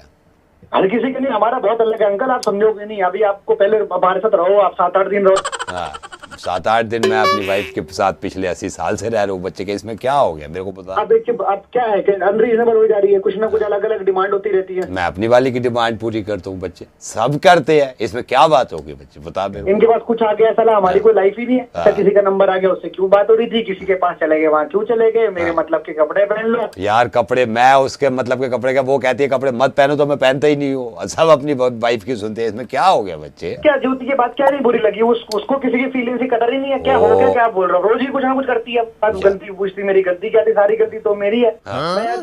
हर किसी के नहीं, हमारा बहुत अलग है अंकल, आप समझोगे नहीं। अभी आपको पहले हमारे साथ रहो, आप 7-8 दिन रहो। हाँ, 7-8 दिन मैं अपनी वाइफ के साथ पिछले 80 साल से रह रहा हूँ बच्चे के, इसमें क्या हो गया मेरे को पता। आप देखिए, आप क्या है कि अनरीजनेबल हो जा रही है, कुछ ना कुछ अलग अलग डिमांड होती रहती है। मैं अपनी वाली की डिमांड पूरी करता हूँ बच्चे, सब करते हैं, इसमें क्या बात होगी बच्चे, बता मेरे को। इनके पास कुछ आ गया साला, हमारी कोई लाइफ ही नहीं है। किसी का नंबर आ गया, उससे क्यों बात हो रही थी, किसी के पास चले गए, वहाँ क्यों चले गए, मेरे मतलब के कपड़े पहन लो। यार कपड़े, मैं उसके मतलब के कपड़े का, वो कहती है कपड़े मत पहनो तो मैं पहनता ही नहीं हूँ। सब अपनी वाइफ की सुनते हैं, इसमें क्या हो गया बच्चे? क्या जूती की बात क्या नहीं बुरी लगी? उसको किसी की फीलिंग से कदर ही नहीं है क्या? हो गया, क्या बोल रहा हूँ? रोज ही कुछ ना कुछ करती है, गलती पूछती, मेरी गलती क्या थी? सारी गलती तो मेरी है। मैं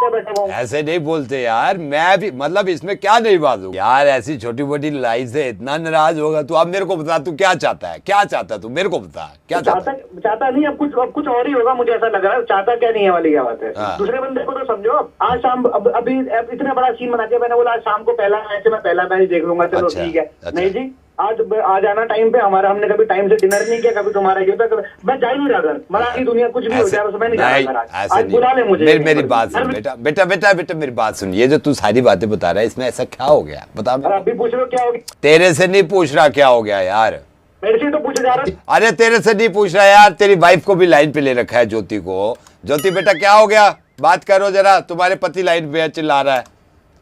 बैठा हुआ हूँ। ऐसे नहीं बोलते यार, मैं भी मतलब इसमें क्या नहीं बात हो यार, ऐसी छोटी मोटी लड़ाई से इतना नाराज होगा तू। अब मेरे को बता तू क्या चाहता है, क्या चाहता है तू, मेरे को बता क्या चाहता नहीं, अब कुछ और ही होगा, मुझे ऐसा लग रहा है। चाहता क्या नहीं है वाली क्या बात है। दूसरे बंदे को तो समझो। आज शाम अभी इतना बड़ा सीन बना के मैंने बोला आज शाम को पहला मैच है, मैं पहला मैच देख लूंगा, चलो ठीक है। नहीं जी, आज आना टाइम पे, हमारा हमने कभी टाइम से डिनर नहीं किया, कभी तुम्हारा किया था, मैं जा ही नहीं रहा घर। मरा की दुनिया कुछ भी हो जाए, बस मैं नहीं जा रहा। आज बुला ले मुझे। मेरी बात सुन बेटा, मेरी बात सुन। ये जो तू सारी बातें बता रहा है इसमें ऐसा क्या हो गया बता। अभी पूछ रहे हो क्या हो गया? तेरे से नहीं पूछ रहा क्या हो गया यार, मेरे से तो पूछे जा रहा। अरे तेरे से नहीं पूछ रहा यार, तेरी वाइफ को भी लाइन पे ले रखा है, ज्योति को। ज्योति बेटा क्या हो गया, बात करो जरा, तुम्हारे पति लाइन पे चिल्ला रहा है।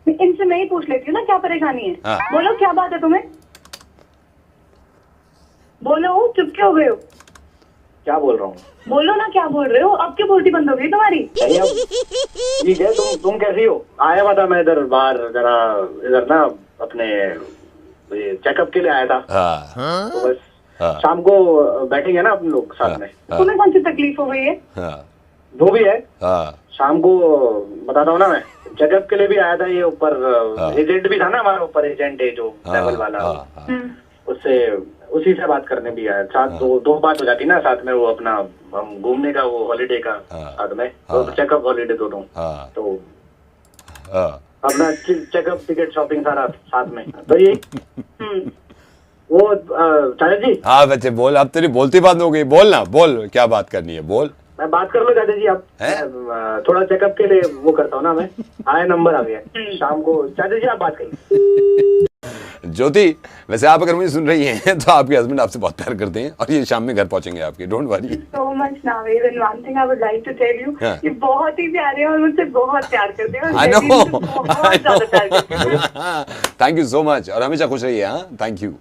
इनसे मैं ही पूछ लेती हूँ ना क्या परेशानी है। बोलो क्या बात है तुम्हें, बोलो। चुप क्यों हो गए हो? क्या बोल रहा हूँ? बोलो ना क्या बोल रहे हो। अब क्यों बोलती बंद हो गई तुम्हारी? ठीक है, तुम कैसी हो? आया हुआ था मैं इधर बाहर, जरा इधर ना अपने चेकअप के लिए आया था। तो बस शाम को बैठेंगे ना अपन लोग साथ में। तुम्हें कौन सी तकलीफ हो गई है? जो भी है शाम को बताता हूँ ना। मैं चेकअप के लिए भी आया था, ये ऊपर एजेंट भी था ना हमारा, ऊपर एजेंट है जो ट्रैवल वाला, उससे उसी से बात करने भी आया। साथ दो बात हो जाती ना साथ में, वो अपना हम घूमने का, वो हॉलीडे का साथ में, तो चेकअप हॉलीडे दोनों, तो अपना चेकअप टिकट शॉपिंग सारा साथ में। तो ये वो चाचा जी। हाँ बच्चे बोल, अब तेरी बोलती बात हो गई, बोल ना, बोल क्या बात करनी है, बोल। मैं बात कर लो चाचा जी, आप थोड़ा चेकअप के लिए वो करता हूँ ना मैं। आया नंबर आ गया शाम को, चाचा जी आप बात करिए। ज्योति वैसे आप अगर मुझे सुन रही हैं तो आपके हस्बैंड आपसे बहुत प्यार करते हैं और ये शाम में घर पहुंचेंगे आपके, don't worry. So much Naveed, and one thing I would like to tell you, ये बहुत ही प्यारे हैं और मुझसे बहुत प्यार करते हैं। I know. Thank you so much और हमेशा खुश रहिए। हाँ थैंक यू।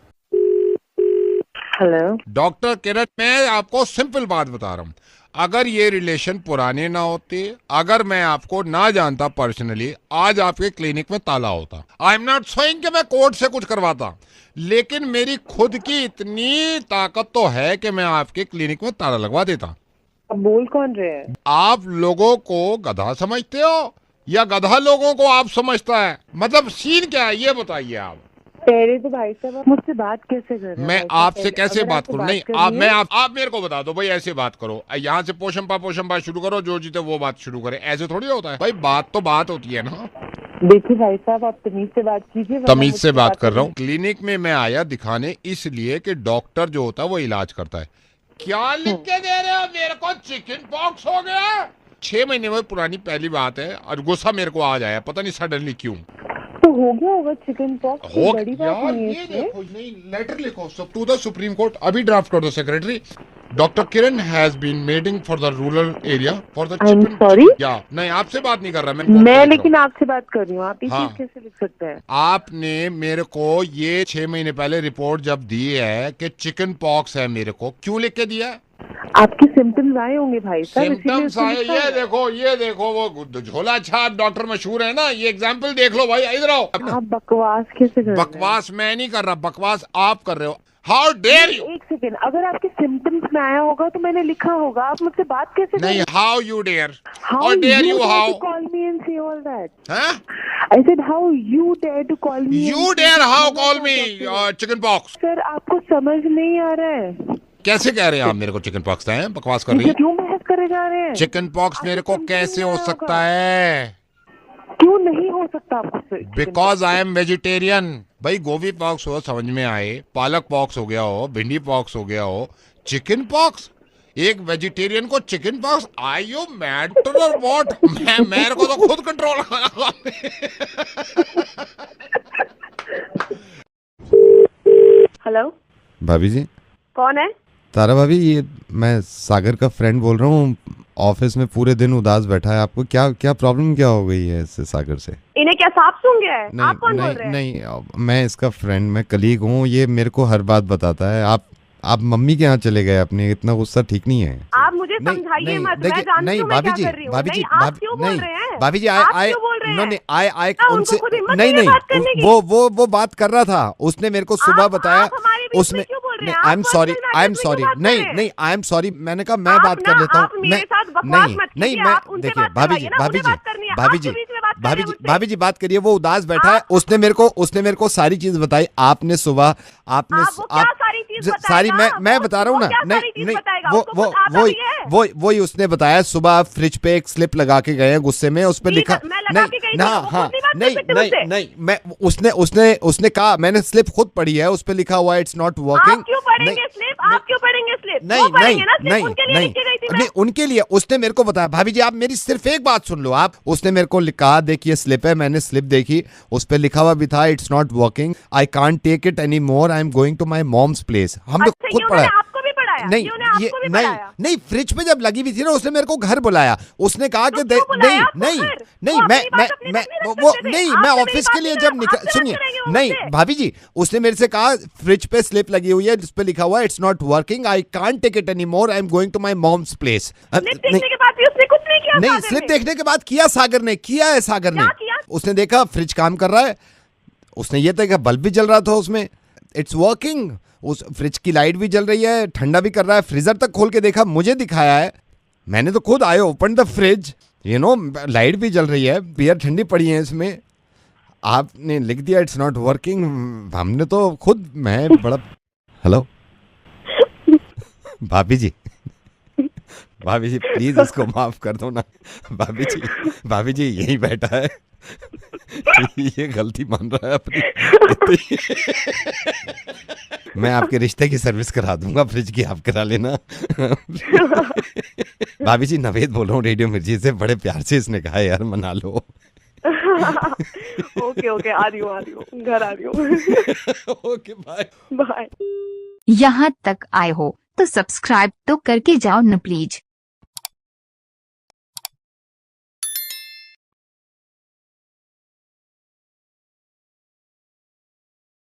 हेलो डॉक्टर किरण, मैं आपको सिंपल बात बता रहा हूँ, अगर ये रिलेशन पुराने ना होते, अगर मैं आपको ना जानता पर्सनली, आज आपके क्लिनिक में ताला होता। आई एम नॉट सेइंग कि मैं कोर्ट से कुछ करवाता, लेकिन मेरी खुद की इतनी ताकत तो है कि मैं आपके क्लिनिक में ताला लगवा देता। अब बोल कौन रहे हैं? आप लोगों को गधा समझते हो या गधा लोगों को आप समझता है? मतलब सीन क्या है ये बताइए आप। पहले तो भाई साहब आप मुझसे बात कैसे कर रहे हैं? मैं आपसे कैसे बात करूं? नहीं आप मेरे को बता दो भाई, ऐसे बात करो, यहाँ से पोशंपा शुरू करो, जो जीते वो बात शुरू करे, ऐसे थोड़ी होता है भाई। बात तो बात होती है ना। देखिए भाई साहब आप तमीज से बात कीजिए। तमीज से बात कर रहा हूँ। क्लिनिक में मैं आया दिखाने इसलिए कि डॉक्टर जो होता है वो इलाज करता है। क्या लिख के दे रहे हो मेरे को? चिकन पॉक्स हो गया। 6 महीने में पुरानी पहली बात है और गुस्सा मेरे को आ जाए, पता नहीं सडनली क्यों। तो हो गया होगा चिकन पॉक्स, हो बड़ी बात यार नहीं है। ये देखो, नहीं लेटर लिखो सब टू द सुप्रीम कोर्ट, अभी ड्राफ्ट कर दो secretary. Doctor Kiran has been mending for the rural area for the chicken. Sorry या नहीं आपसे बात नहीं कर रहा मैं लेकिन आपसे बात कर रही हूँ। आप ये चीज कैसे लिख सकते हैं? आपने मेरे को ये 6 महीने पहले रिपोर्ट जब दी है कि चिकन पॉक्स है, मेरे को क्यों लिख के दिया? आपके सिम्टम्स आए होंगे भाई साहब। सिम्टम्स आए, ये देखो वो झोला छाप डॉक्टर मशहूर है ना, ये एग्जाम्पल देख लो भाई। इधर आओ। आप बकवास कैसे कर रहे हैं? बकवास मैं नहीं कर रहा, बकवास आप कर रहे हो। How dare you. एक सेकेंड, अगर आपके सिम्टम्स में आया होगा तो मैंने लिखा होगा, आप मुझसे बात कैसे कर रहे हैं? नहीं, how you dare, how dare you, how call me and say all that. हाँ? I said how you dare to call me? You dare how call me chicken pox? Sir आपको समझ नहीं आ रहा है। कैसे कह रहे हैं आप मेरे को चिकन पॉक्स है? बकवास कर रही है। क्यों बहस करे जा रहे हैं? चिकन पॉक्स मेरे को कैसे हो सकता है? क्यों नहीं हो सकता आपको? Because I am vegetarian. भाई गोभी पॉक्स हो समझ में आए, पालक पॉक्स हो गया हो, भिंडी पॉक्स हो गया हो, चिकन पॉक्स एक वेजिटेरियन को chicken pox? Are you mad और व्हाट? मेरे को तो खुद कंट्रोल। हेलो भाभी जी। कौन है? तारा भाभी, ये मैं सागर का फ्रेंड बोल रहा हूँ। ऑफिस में पूरे दिन उदास बैठा है, आपको क्या प्रॉब्लम क्या हो गई है इससे सागर से? इन्हें क्या सांप सूंघ गया है? नहीं, आप कौन नहीं, बोल रहे हैं? नहीं, मैं इसका फ्रेंड, मैं कलीग हूँ। ये मेरे को हर बात बताता है। आप मम्मी के यहाँ चले गए अपने, इतना गुस्सा ठीक नहीं है। आप मुझे समझाइए मत, मैं जानती हूँ मैं क्या कर रही हूँ। भाभी जी, आप क्यों बोल रहे हैं? भाभी जी आए उनसे नहीं, वो बात कर रहा था, उसने मेरे को सुबह बताया। उसमें आई एम सॉरी, नहीं आई एम सॉरी, मैंने कहा मैं बात कर लेता हूँ। नहीं मैं देखिए भाभी भाभी जी बात करिए। वो उदास बैठा है, उसने मेरे को सारी चीज बताई। आपने सुबह सारी मैं बता रहा हूँ ना, नहीं वही उसने बताया। सुबह फ्रिज पे एक स्लिप लगा के गए हैं गुस्से में, उस पर लिखा नहीं मैं उसने कहा, मैंने स्लिप खुद पढ़ी है, उस पर लिखा हुआ है इट्स नॉट वर्किंग। आप क्यों पढ़ेंगे स्लिप? नहीं उनके लिए उसने मेरे को बताया। भाभी जी आप मेरी सिर्फ एक बात सुन लो। आप उसने मेरे को कहा देखिए स्लिप है, मैंने स्लिप देखी, उस पर लिखा हुआ भी था it's not working, I can't take it any more, I am going to my mom's place. हमने खुद पढ़ा। नहीं फ्रिज पे जब लगी हुई थी ना, उसने मेरे को घर बुलाया। उसने कहा कि मैं ऑफिस के लिए जब निकल, सुनिए नहीं भाभी जी, उसने मेरे से कहा फ्रिज पे स्लिप लगी हुई है जिस पे लिखा हुआ है it's not working, I can't take it any more, I am going to my mom's place. नहीं स्लिप देखने के बाद किया है सागर ने। उसने देखा फ्रिज काम कर रहा है, उसने ये देखा बल्ब भी जल रहा था उसमें, इट्स वर्किंग, उस फ्रिज की लाइट भी जल रही है, ठंडा भी कर रहा है, फ्रीजर तक खोल के देखा, मुझे दिखाया है, मैंने तो खुद आयो ओपन द फ्रिज, लाइट भी जल रही है, बियर ठंडी पड़ी है इसमें, आपने लिख दिया इट्स नॉट वर्किंग। हमने तो खुद, मैं बड़ा हेलो भाभी जी प्लीज इसको माफ कर दो ना। भाभी जी यही बैठा है, ये गलती मान रहा है अपनी। मैं आपके रिश्ते की सर्विस करा दूंगा, फ्रिज की आप करा लेना। भाभी जी नवेद बोल रहा हूँ रेडियो मिर्ची से, बड़े प्यार से इसने कहा यार मना लो। ओके आ रही हूँ घर आ रही हूँ। Okay bye. यहाँ तक आए हो तो सब्सक्राइब तो करके जाओ न प्लीज।